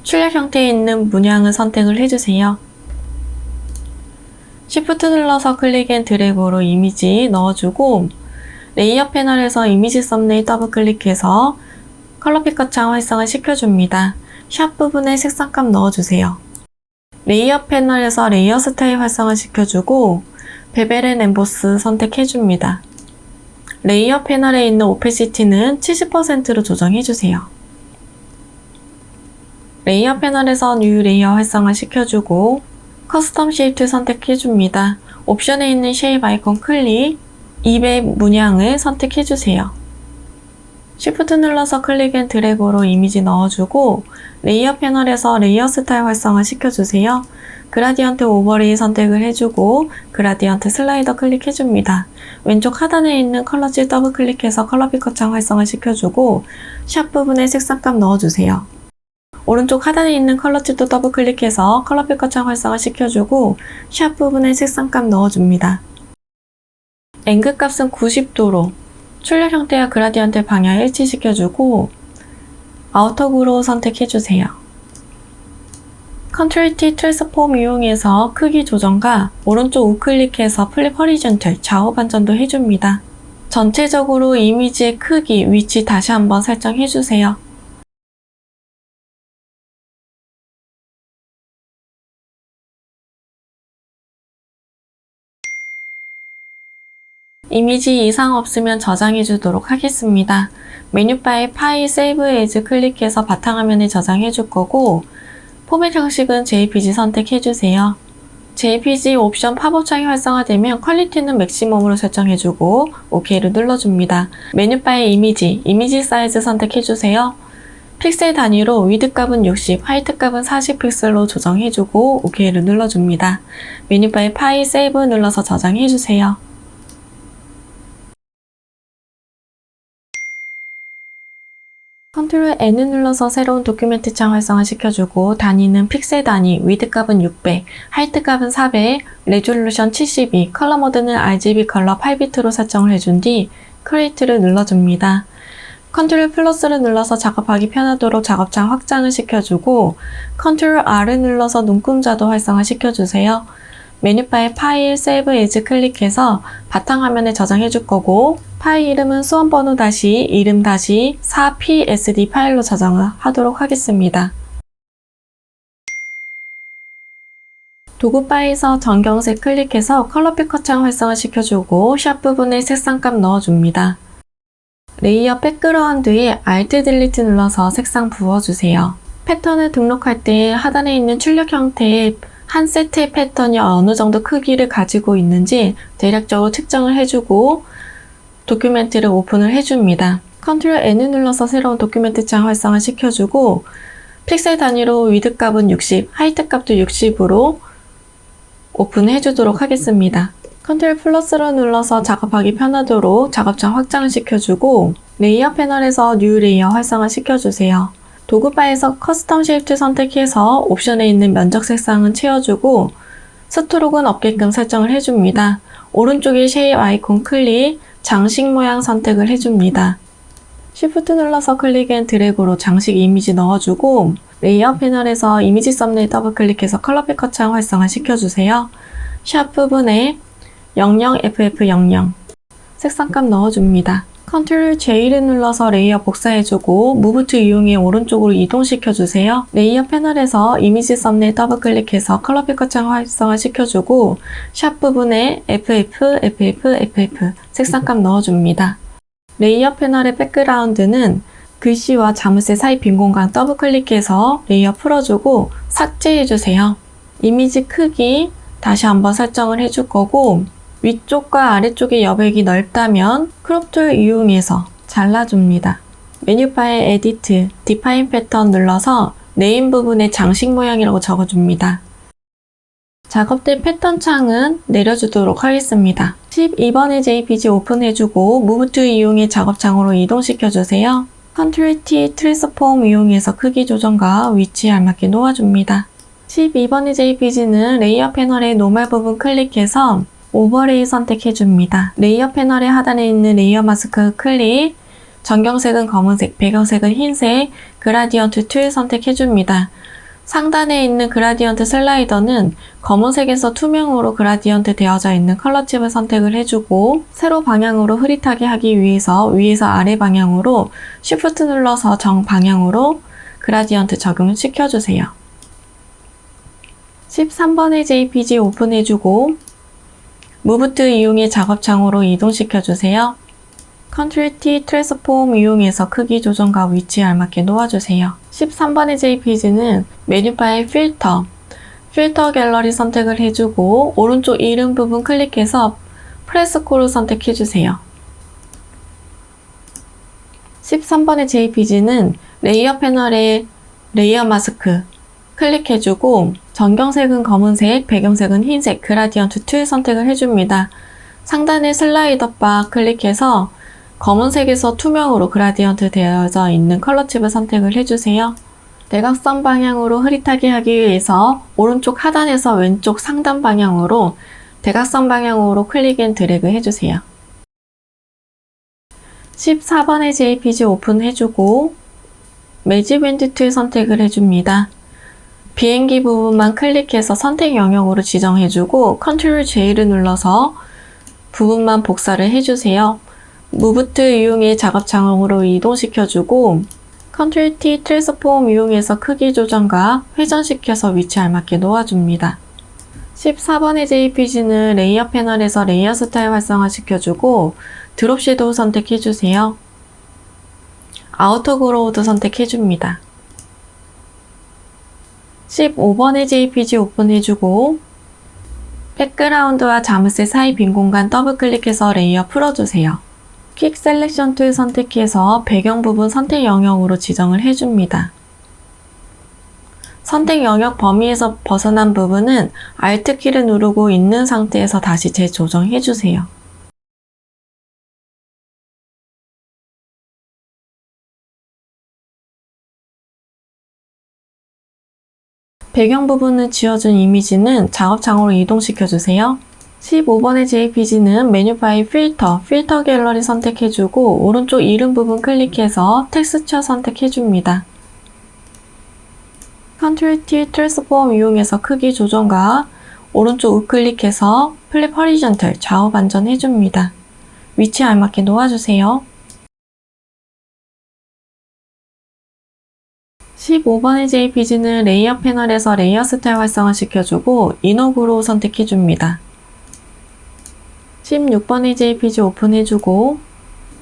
출력 형태에 있는 문양을 선택을 해주세요. Shift 눌러서 클릭 앤 드래그로 이미지 넣어주고 레이어 패널에서 이미지 썸네일 더블 클릭해서 컬러 피커 창 활성화 시켜줍니다. 샵 부분에 색상값 넣어주세요. 레이어 패널에서 레이어 스타일 활성화 시켜주고 베벨 앤 엠보스 선택해줍니다. 레이어 패널에 있는 오페시티는 70%로 조정해주세요. 레이어 패널에서 뉴 레이어 활성화 시켜주고 커스텀 쉐입 툴 선택해줍니다. 옵션에 있는 쉐입 아이콘 클릭, 200 문양을 선택해주세요. Shift 눌러서 클릭 앤 드래그로 이미지 넣어주고 레이어 패널에서 레이어 스타일 활성화 시켜주세요. 그라디언트 오버레이 선택을 해주고 그라디언트 슬라이더 클릭해줍니다. 왼쪽 하단에 있는 컬러질 더블 클릭해서 컬러 피커 창 활성화 시켜주고 샵 부분에 색상값 넣어주세요. 오른쪽 하단에 있는 컬러집도 더블 클릭해서 컬러 피커 창 활성화 시켜주고 샵 부분에 색상값 넣어줍니다. 앵글 값은 90도로 출력 형태와 그라디언트 방향 일치시켜주고 아우터 그로우 선택해주세요. 컨트롤 T 트랜스폼 이용해서 크기 조정과 오른쪽 우클릭해서 플립 허리존털 좌우 반전도 해줍니다. 전체적으로 이미지의 크기, 위치 다시 한번 설정해주세요. 이미지 이상 없으면 저장해 주도록 하겠습니다. 메뉴바에 파일 세이브 에즈 클릭해서 바탕화면에 저장해 줄 거고 포맷 형식은 JPG 선택해 주세요. JPG 옵션 팝업 창이 활성화되면 퀄리티는 맥시멈으로 설정해 주고 OK를 눌러줍니다. 메뉴바에 이미지 사이즈 선택해 주세요. 픽셀 단위로 위드 값은 60, 하이트 값은 40 픽셀로 조정해 주고 OK를 눌러줍니다. 메뉴바에 파일 세이브 눌러서 저장해 주세요. 컨트롤 N을 눌러서 새로운 도큐멘트 창 활성화 시켜주고 단위는 픽셀 단위, 위드 값은 600, 하이트 값은 400, 레졸루션 72, 컬러 모드는 RGB 컬러 8비트로 설정을 해준 뒤 크리에이트를 눌러줍니다. 컨트롤 플러스를 눌러서 작업하기 편하도록 작업창 확장을 시켜주고 컨트롤 R을 눌러서 눈금자도 활성화 시켜주세요. 메뉴바에 파일, 세이브 에즈 클릭해서 바탕화면에 저장해 줄 거고 파일 이름은 수험번호 다시 이름 다시 4psd 파일로 저장을 하도록 하겠습니다. 도구바에서 전경색 클릭해서 컬러 피커 창 활성화 시켜주고 샵 부분에 색상값 넣어줍니다. 레이어 백그라운드에 Alt 딜리트 눌러서 색상 부어주세요. 패턴을 등록할 때 하단에 있는 출력 형태의 한 세트의 패턴이 어느 정도 크기를 가지고 있는지 대략적으로 측정을 해주고 도큐멘트를 오픈을 해줍니다. 컨트롤 N을 눌러서 새로운 도큐멘트 창 활성화 시켜주고 픽셀 단위로 위드 값은 60, 하이트 값도 60으로 오픈해 주도록 하겠습니다. 컨트롤 플러스를 눌러서 작업하기 편하도록 작업창 확장을 시켜주고 레이어 패널에서 뉴 레이어 활성화 시켜주세요. 도구바에서 커스텀 쉐입 선택해서 옵션에 있는 면적 색상은 채워주고 스트로크는 없게끔 설정을 해줍니다. 오른쪽에 쉐입 아이콘 클릭, 장식 모양 선택을 해줍니다. Shift 눌러서 클릭 앤 드래그로 장식 이미지 넣어주고 레이어 패널에서 이미지 썸네일 더블 클릭해서 컬러 피커 창 활성화 시켜주세요. 샵 부분에 00FF00 색상값 넣어줍니다. 컨트롤 J를 눌러서 레이어 복사해주고 무브 툴 이용해 오른쪽으로 이동시켜주세요. 레이어 패널에서 이미지 썸네일 더블 클릭해서 컬러 피커 창 활성화 시켜주고 샵 부분에 FF 색상값 넣어줍니다. 레이어 패널의 백그라운드는 글씨와 자물쇠 사이 빈 공간 더블 클릭해서 레이어 풀어주고 삭제해주세요. 이미지 크기 다시 한번 설정을 해줄 거고 위쪽과 아래쪽의 여백이 넓다면 크롭 툴 이용해서 잘라줍니다. 메뉴바에 에디트, 디파인 패턴 눌러서 네임 부분에 장식 모양이라고 적어줍니다. 작업대 패턴 창은 내려주도록 하겠습니다. 12번의 JPG 오픈해주고 Move to 이용해 작업창으로 이동시켜주세요. Ctrl T 트랜스폼 이용해서 크기 조정과 위치에 알맞게 놓아줍니다. 12번의 JPG는 레이어 패널의 노멀 부분 클릭해서 오버레이 선택해줍니다. 레이어 패널의 하단에 있는 레이어 마스크 클릭, 전경색은 검은색, 배경색은 흰색, 그라디언트 툴 선택해줍니다. 상단에 있는 그라디언트 슬라이더는 검은색에서 투명으로 그라디언트 되어져 있는 컬러 칩을 선택을 해주고 세로 방향으로 흐릿하게 하기 위해서 위에서 아래 방향으로 Shift 눌러서 정방향으로 그라디언트 적용을 시켜주세요. 13번의 JPG 오픈해주고 Move to 이용해 작업창으로 이동시켜주세요. Ctrl T 트랜스폼 이용해서 크기 조정과 위치에 알맞게 놓아주세요. 13번의 JPG는 메뉴 바의 필터 갤러리 선택을 해주고 오른쪽 이름 부분 클릭해서 프레스 콜을 선택해주세요. 13번의 JPG는 레이어 패널의 레이어 마스크 클릭해주고 전경색은 검은색, 배경색은 흰색, 그라디언트 툴 선택을 해줍니다. 상단의 슬라이더 바 클릭해서 검은색에서 투명으로 그라디언트 되어져 있는 컬러 칩을 선택을 해주세요. 대각선 방향으로 흐릿하게 하기 위해서 오른쪽 하단에서 왼쪽 상단 방향으로 대각선 방향으로 클릭 앤 드래그 해주세요. 14번의 JPG 오픈해주고 매직 윈드 툴 선택을 해줍니다. 비행기 부분만 클릭해서 선택 영역으로 지정해주고 Ctrl J를 눌러서 부분만 복사를 해주세요. Move to 이용해 작업창으로 이동시켜주고 Ctrl T 트랜스폼 이용해서 크기 조정과 회전시켜서 위치에 알맞게 놓아줍니다. 14번의 JPG는 레이어 패널에서 레이어 스타일 활성화시켜주고 드롭 섀도우 선택해주세요. 아우터 그로우드 선택해줍니다. 15번의 JPG 오픈해주고 백그라운드와 자물쇠 사이 빈 공간 더블 클릭해서 레이어 풀어주세요. 퀵 셀렉션 툴 선택해서 배경 부분 선택 영역으로 지정을 해줍니다. 선택 영역 범위에서 벗어난 부분은 Alt 키를 누르고 있는 상태에서 다시 재조정해주세요. 배경 부분을 지워준 이미지는 작업창으로 이동시켜주세요. 15번의 JPG는 메뉴 바의 필터 갤러리 선택해주고 오른쪽 이름 부분 클릭해서 텍스처 선택해줍니다. Ctrl T 트랜스폼 이용해서 크기 조정과 오른쪽 우클릭해서 플립 허리전털 좌우 반전 해줍니다. 위치에 알맞게 놓아주세요. 15번의 JPG는 레이어 패널에서 레이어 스타일 활성화 시켜주고 이너 그로우 선택해줍니다. 16번의 JPG 오픈해주고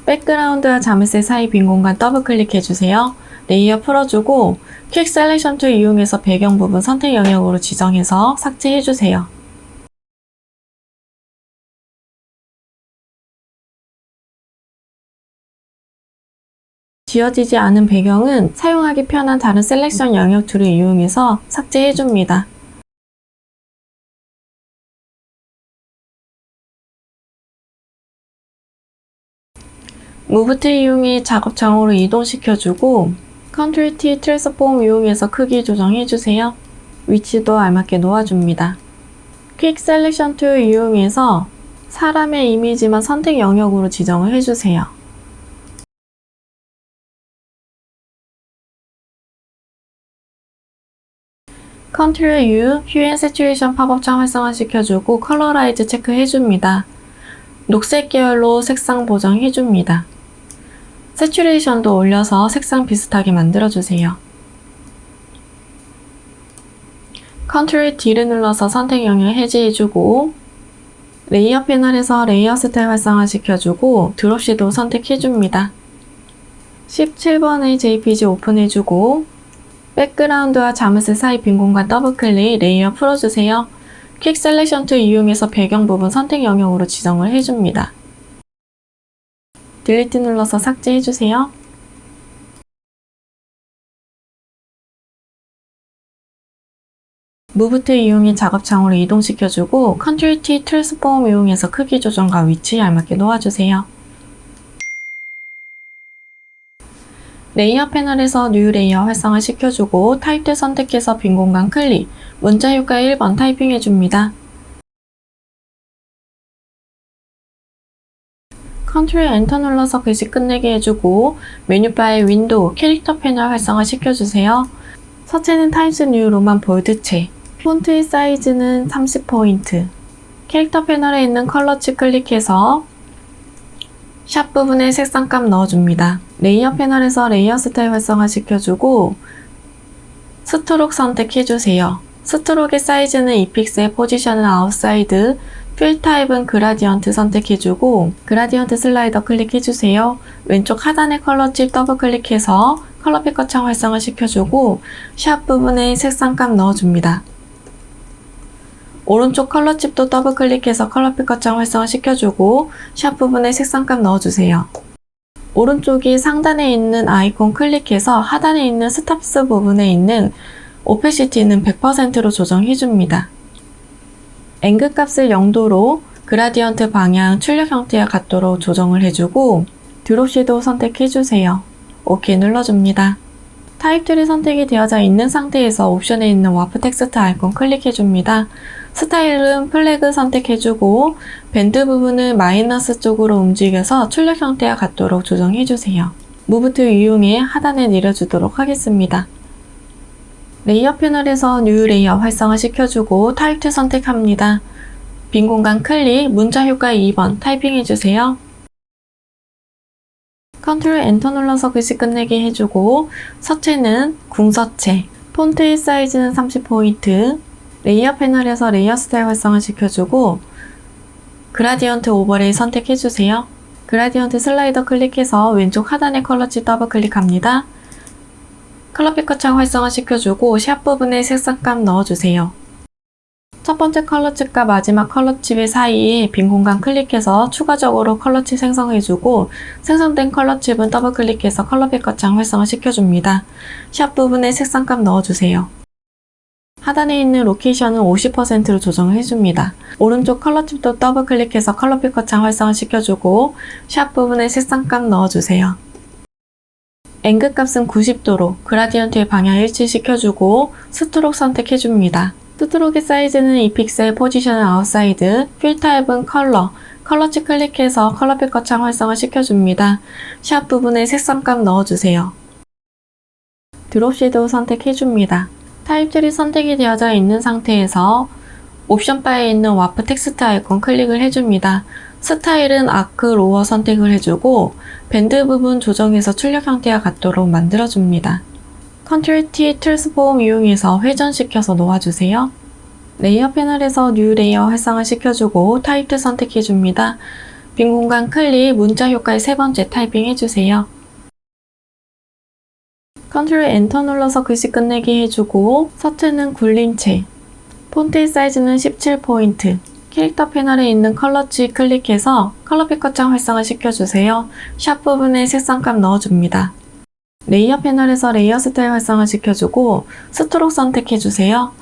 백그라운드와 자물쇠 사이 빈 공간 더블 클릭해주세요. 레이어 풀어주고 퀵 셀렉션 툴 이용해서 배경 부분 선택 영역으로 지정해서 삭제해주세요. 지워지지 않은 배경은 사용하기 편한 다른 셀렉션 영역 툴을 이용해서 삭제해줍니다. Move to 이용해 작업창으로 이동시켜주고 Ctrl T 트랜스폼 이용해서 크기 조정해주세요. 위치도 알맞게 놓아줍니다. 퀵 셀렉션 툴 이용해서 사람의 이미지만 선택 영역으로 지정을 해주세요. Ctrl U, Hue and Saturation 팝업창 활성화시켜주고 컬러라이즈 체크해줍니다. 녹색 계열로 색상 보정해줍니다. 세츄레이션도 올려서 색상 비슷하게 만들어주세요. Ctrl D를 눌러서 선택 영역 해제해주고 레이어 패널에서 레이어 스타일 활성화시켜주고 드롭 섀도우 선택해줍니다. 17번의 JPG 오픈해주고 백그라운드와 자물쇠 사이 빈 공간 더블 클릭 레이어 풀어주세요. 퀵 셀렉션 툴 이용해서 배경 부분 선택 영역으로 지정을 해줍니다. 딜리트 눌러서 삭제해주세요. 무브 툴 이용해 작업창으로 이동시켜주고 컨트롤 T 트랜스폼 이용해서 크기 조정과 위치에 알맞게 놓아주세요. 레이어 패널에서 뉴 레이어 활성화 시켜주고 타입 선택해서 빈 공간 클릭, 문자 효과 1번 타이핑해줍니다. 컨트롤 엔터 눌러서 글씨 끝내게 해주고 메뉴 바의 윈도우, 캐릭터 패널 활성화 시켜주세요. 서체는 타임스 뉴 로만 볼드체, 폰트의 사이즈는 30포인트, 캐릭터 패널에 있는 컬러치 클릭해서 샵 부분에 색상값 넣어줍니다. 레이어 패널에서 레이어 스타일 활성화 시켜주고 스트록 선택해주세요. 스트록의 사이즈는 2픽셀, 포지션은 아웃사이드, 필 타입은 그라디언트 선택해주고 그라디언트 슬라이더 클릭해주세요. 왼쪽 하단의 컬러칩 더블 클릭해서 컬러 피커 창 활성화 시켜주고 샵 부분에 색상값 넣어줍니다. 오른쪽 컬러칩도 더블 클릭해서 컬러 피커 창 활성화 시켜주고 샵 부분에 색상값 넣어주세요. 오른쪽이 상단에 있는 아이콘 클릭해서 하단에 있는 스탑스 부분에 있는 오페시티는 100%로 조정해줍니다. 앵글 값을 0도로 그라디언트 방향 출력 형태와 같도록 조정을 해주고 드롭 섀도우 선택해주세요. OK 눌러줍니다. 타입 툴이 선택이 되어져 있는 상태에서 옵션에 있는 와프 텍스트 아이콘 클릭해줍니다. 스타일은 플래그 선택해주고 밴드 부분을 마이너스 쪽으로 움직여서 출력 형태와 같도록 조정해주세요. 무브 툴 이용해 하단에 내려주도록 하겠습니다. 레이어 패널에서 뉴 레이어 활성화 시켜주고 타입 툴 선택합니다. 빈 공간 클릭, 문자 효과 2번 타이핑해주세요. 컨트롤 엔터 눌러서 글씨 끝내게 해주고 서체는 궁서체, 폰트의 사이즈는 30포인트, 레이어 패널에서 레이어 스타일 활성화 시켜주고 그라디언트 오버레이 선택해주세요. 그라디언트 슬라이더 클릭해서 왼쪽 하단의 컬러칩 더블 클릭합니다. 컬러 피커 창 활성화 시켜주고 샵 부분에 색상값 넣어주세요. 첫 번째 컬러칩과 마지막 컬러칩의 사이에 빈 공간 클릭해서 추가적으로 컬러칩 생성해주고 생성된 컬러칩은 더블 클릭해서 컬러 피커 창 활성화 시켜줍니다. 샵 부분에 색상값 넣어주세요. 하단에 있는 로케이션은 50%로 조정을 해줍니다. 오른쪽 컬러칩도 더블 클릭해서 컬러 피커 창 활성화 시켜주고 샵 부분에 색상값 넣어주세요. 앵글 값은 90도로 그라디언트의 방향 일치시켜주고 스트록 선택해줍니다. 스트록의 사이즈는 2픽셀, 포지션은 아웃사이드, 필 타입은 컬러치 클릭해서 컬러 피커 창 활성화 시켜줍니다. 샵 부분에 색상값 넣어주세요. 드롭 섀도우 선택해줍니다. 타입 툴이 선택이 되어져 있는 상태에서 옵션 바에 있는 와프 텍스트 아이콘 클릭을 해줍니다. 스타일은 아크 로어 선택을 해주고 밴드 부분 조정해서 출력 형태와 같도록 만들어줍니다. 컨트롤 T 트랜스폼 이용해서 회전시켜서 놓아주세요. 레이어 패널에서 뉴 레이어 활성화 시켜주고 타입 툴 선택해줍니다. 빈 공간 클릭, 문자 효과의 세 번째 타이핑 해주세요. 컨트롤 엔터 눌러서 글씨 끝내기 해주고 서체는 굴린 채, 폰트의 사이즈는 17포인트, 캐릭터 패널에 있는 컬러치 클릭해서 컬러 피커 창 활성화 시켜주세요. 샵 부분에 색상값 넣어줍니다. 레이어 패널에서 레이어 스타일 활성화 시켜주고 스트록 선택해주세요.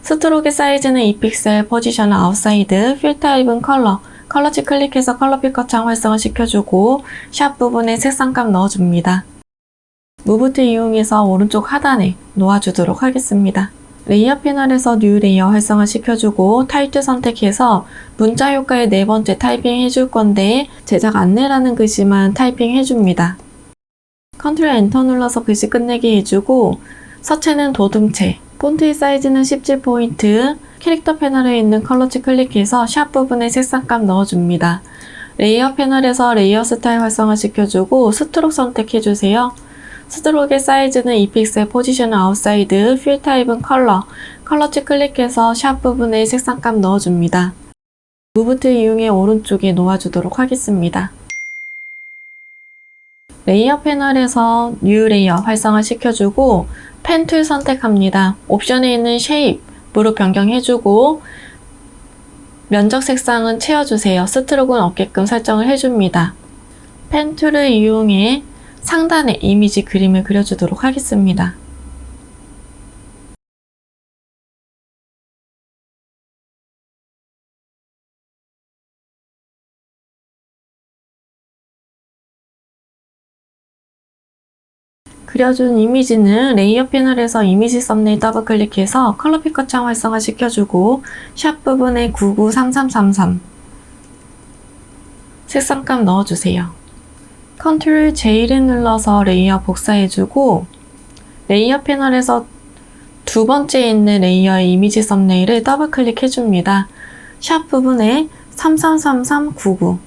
스트록의 사이즈는 2픽셀, 포지션은 아웃사이드, 필 타입은 컬러치 클릭해서 컬러 피커 창 활성화 시켜주고 샵 부분에 색상값 넣어줍니다. 무브 툴 이용해서 오른쪽 하단에 놓아주도록 하겠습니다. 레이어 패널에서 뉴 레이어 활성화 시켜주고 타입 툴 선택해서 문자 효과의 네 번째 타이핑 해줄 건데 제작 안내라는 글씨만 타이핑 해줍니다. 컨트롤 엔터 눌러서 글씨 끝내기 해주고 서체는 도둠체, 폰트의 사이즈는 17포인트, 캐릭터 패널에 있는 컬러치 클릭해서 샵 부분에 색상값 넣어줍니다. 레이어 패널에서 레이어 스타일 활성화 시켜주고 스트록 선택해주세요. 스트록의 사이즈는 2픽셀, 포지션은 아웃사이드, 필 타입은 컬러치 클릭해서 샵 부분에 색상값 넣어줍니다. 무브 툴 이용해 오른쪽에 놓아주도록 하겠습니다. 레이어 패널에서 뉴 레이어 활성화 시켜주고 펜 툴 선택합니다. 옵션에 있는 쉐입으로 변경해주고 면적 색상은 채워주세요. 스트로크는 없게끔 설정을 해줍니다. 펜 툴을 이용해 상단에 이미지 그림을 그려주도록 하겠습니다. 그려준 이미지는 레이어 패널에서 이미지 썸네일 더블 클릭해서 컬러 피커 창 활성화 시켜주고 샵 부분에 993333 색상감 넣어주세요. 컨트롤 J를 눌러서 레이어 복사해주고 레이어 패널에서 두 번째에 있는 레이어의 이미지 썸네일을 더블 클릭해줍니다. 샵 부분에 333399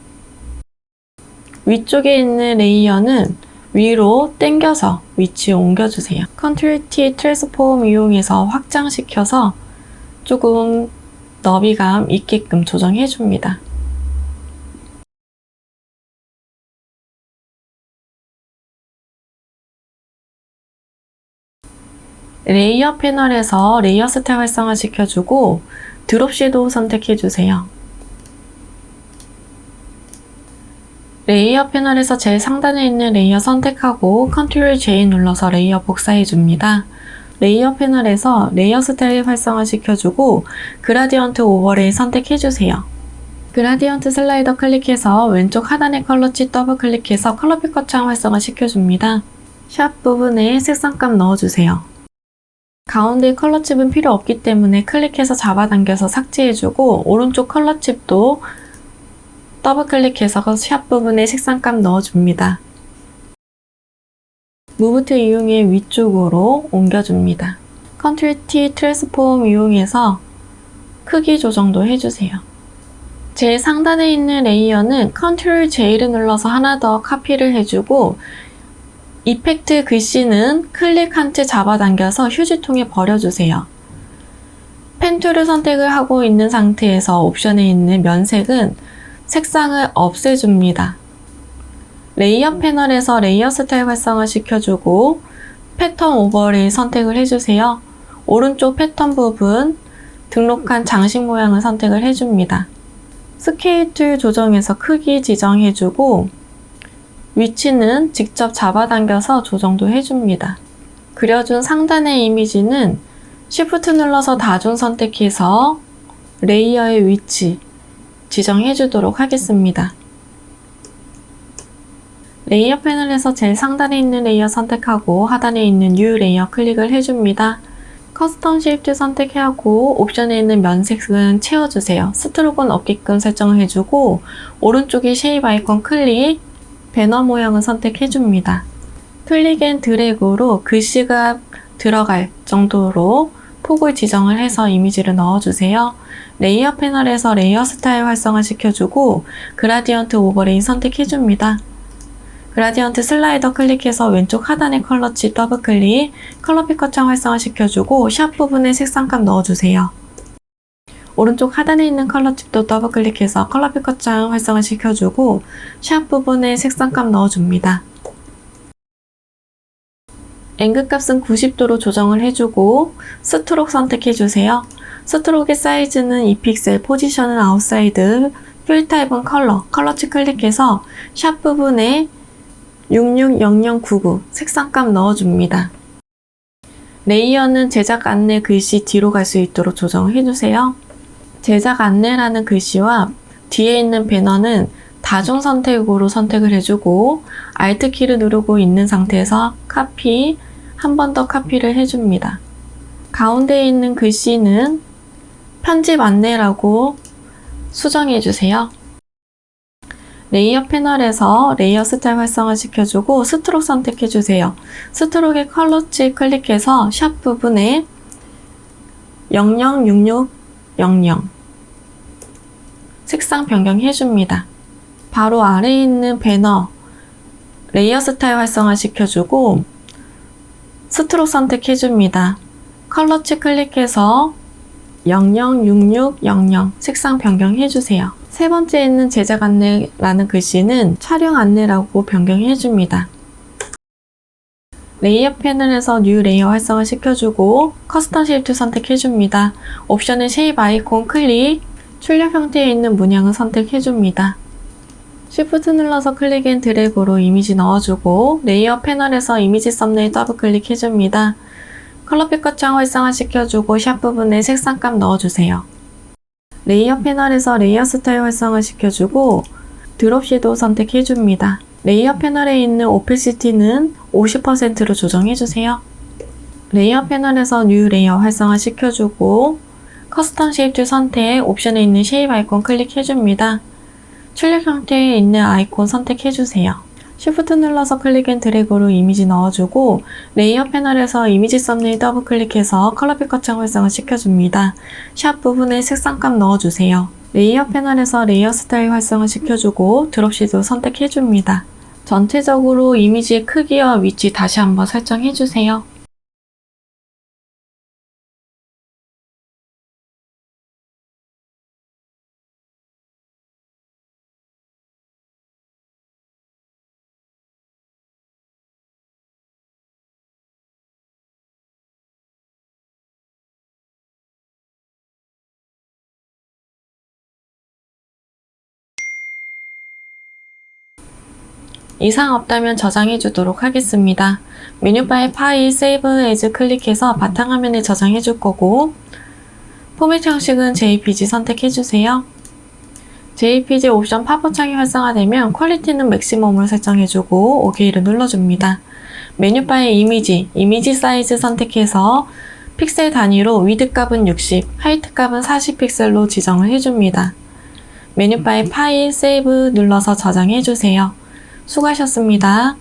위쪽에 있는 레이어는 위로 당겨서 위치에 옮겨주세요. 컨트롤 T 트랜스폼 이용해서 확장시켜서 조금 너비감 있게끔 조정해줍니다. 레이어 패널에서 레이어 스타일 활성화 시켜주고 드롭 섀도우 선택해주세요. 레이어 패널에서 제일 상단에 있는 레이어 선택하고 컨트롤 J 눌러서 레이어 복사해줍니다. 레이어 패널에서 레이어 스타일 활성화 시켜주고 그라디언트 오버레이 선택해주세요. 그라디언트 슬라이더 클릭해서 왼쪽 하단의 컬러치 더블 클릭해서 컬러 피커 창 활성화 시켜줍니다. 샵 부분에 색상감 넣어주세요. 가운데 컬러칩은 필요 없기 때문에 클릭해서 잡아당겨서 삭제해주고 오른쪽 컬러칩도 더블 클릭해서 샵 부분에 색상감 넣어줍니다. 무브 툴 이용해 위쪽으로 옮겨줍니다. 컨트롤 T 트랜스폼 이용해서 크기 조정도 해주세요. 제일 상단에 있는 레이어는 컨트롤 J를 눌러서 하나 더 카피를 해주고 이펙트 글씨는 클릭한 채 잡아당겨서 휴지통에 버려주세요. 펜 툴을 선택을 하고 있는 상태에서 옵션에 있는 면색은 색상을 없애줍니다. 레이어 패널에서 레이어 스타일 활성화 시켜주고 패턴 오버레이 선택을 해주세요. 오른쪽 패턴 부분 등록한 장식 모양을 선택을 해줍니다. 스케일 툴 조정해서 크기 지정해주고 위치는 직접 잡아당겨서 조정도 해줍니다. 그려준 상단의 이미지는 Shift 눌러서 다중 선택해서 레이어의 위치 지정해 주도록 하겠습니다. 레이어 패널에서 제일 상단에 있는 레이어 선택하고 하단에 있는 New 레이어 클릭을 해줍니다. 커스텀 쉐입 선택하고 옵션에 있는 면색은 채워주세요. 스트로크는 없게끔 설정을 해주고 오른쪽에 쉐입 아이콘 클릭 배너 모양을 선택해줍니다. 클릭 앤 드래그로 글씨가 들어갈 정도로 폭을 지정을 해서 이미지를 넣어주세요. 레이어 패널에서 레이어 스타일 활성화 시켜주고 그라디언트 오버레이 선택해줍니다. 그라디언트 슬라이더 클릭해서 왼쪽 하단의 컬러치 더블 클릭, 컬러 피커 창 활성화 시켜주고 샵 부분에 색상감 넣어주세요. 오른쪽 하단에 있는 컬러칩도 더블 클릭해서 컬러 피커 창 활성화 시켜주고 샵 부분에 색상감 넣어줍니다. 앵글 값은 90도로 조정을 해주고 스트로크 선택해주세요. 스트로크의 사이즈는 2픽셀, 포지션은 아웃사이드, 필 타입은 컬러칩 클릭해서 샵 부분에 660099 색상감 넣어줍니다. 레이어는 제작 안내 글씨 뒤로 갈 수 있도록 조정을 해주세요. 제작 안내라는 글씨와 뒤에 있는 배너는 다중 선택으로 선택을 해주고 Alt 키를 누르고 있는 상태에서 카피, 한 번 더 카피를 해줍니다. 가운데에 있는 글씨는 편집 안내라고 수정해주세요. 레이어 패널에서 레이어 스타일 활성화 시켜주고 스트로크 선택해주세요. 스트로크의 컬러칩 클릭해서 샵 부분에 006600 색상 변경해줍니다. 바로 아래에 있는 배너 레이어 스타일 활성화 시켜주고 스트로크 선택해줍니다. 컬러칩 클릭해서 006600 색상 변경해주세요. 세 번째에 있는 제작 안내라는 글씨는 촬영 안내라고 변경해줍니다. 레이어 패널에서 뉴 레이어 활성화 시켜주고 커스텀 쉐입 선택해줍니다. 옵션은 쉐입 아이콘 클릭, 출력 형태에 있는 문양을 선택해줍니다. Shift 눌러서 클릭 앤 드래그로 이미지 넣어주고 레이어 패널에서 이미지 썸네일 더블 클릭해줍니다. 컬러 피커 창 활성화 시켜주고 샵 부분에 색상감 넣어주세요. 레이어 패널에서 레이어 스타일 활성화 시켜주고 드롭 섀도우 선택해줍니다. 레이어 패널에 있는 오패시티는 50%로 조정해주세요. 레이어 패널에서 뉴 레이어 활성화 시켜주고 커스텀 쉐입 툴 선택 옵션에 있는 쉐입 아이콘 클릭해줍니다. 출력 형태에 있는 아이콘 선택해주세요. Shift 눌러서 클릭 앤 드래그로 이미지 넣어주고 레이어 패널에서 이미지 썸네일 더블 클릭해서 컬러 피커창 활성화 시켜줍니다. 샵 부분에 색상값 넣어주세요. 레이어 패널에서 레이어 스타일 활성화 시켜주고 드롭 섀도우 선택해줍니다. 전체적으로 이미지의 크기와 위치 다시 한번 설정해주세요. 이상 없다면 저장해 주도록 하겠습니다. 메뉴바의 파일, 세이브 에즈 클릭해서 바탕화면에 저장해 줄 거고 포맷 형식은 JPG 선택해 주세요. JPG 옵션 팝업 창이 활성화되면 퀄리티는 맥시멈으로 설정해 주고 OK를 눌러줍니다. 메뉴바의 이미지 사이즈 선택해서 픽셀 단위로 위드 값은 60, 하이트 값은 40 픽셀로 지정을 해줍니다. 메뉴바의 파일, 세이브 눌러서 저장해 주세요. 수고하셨습니다.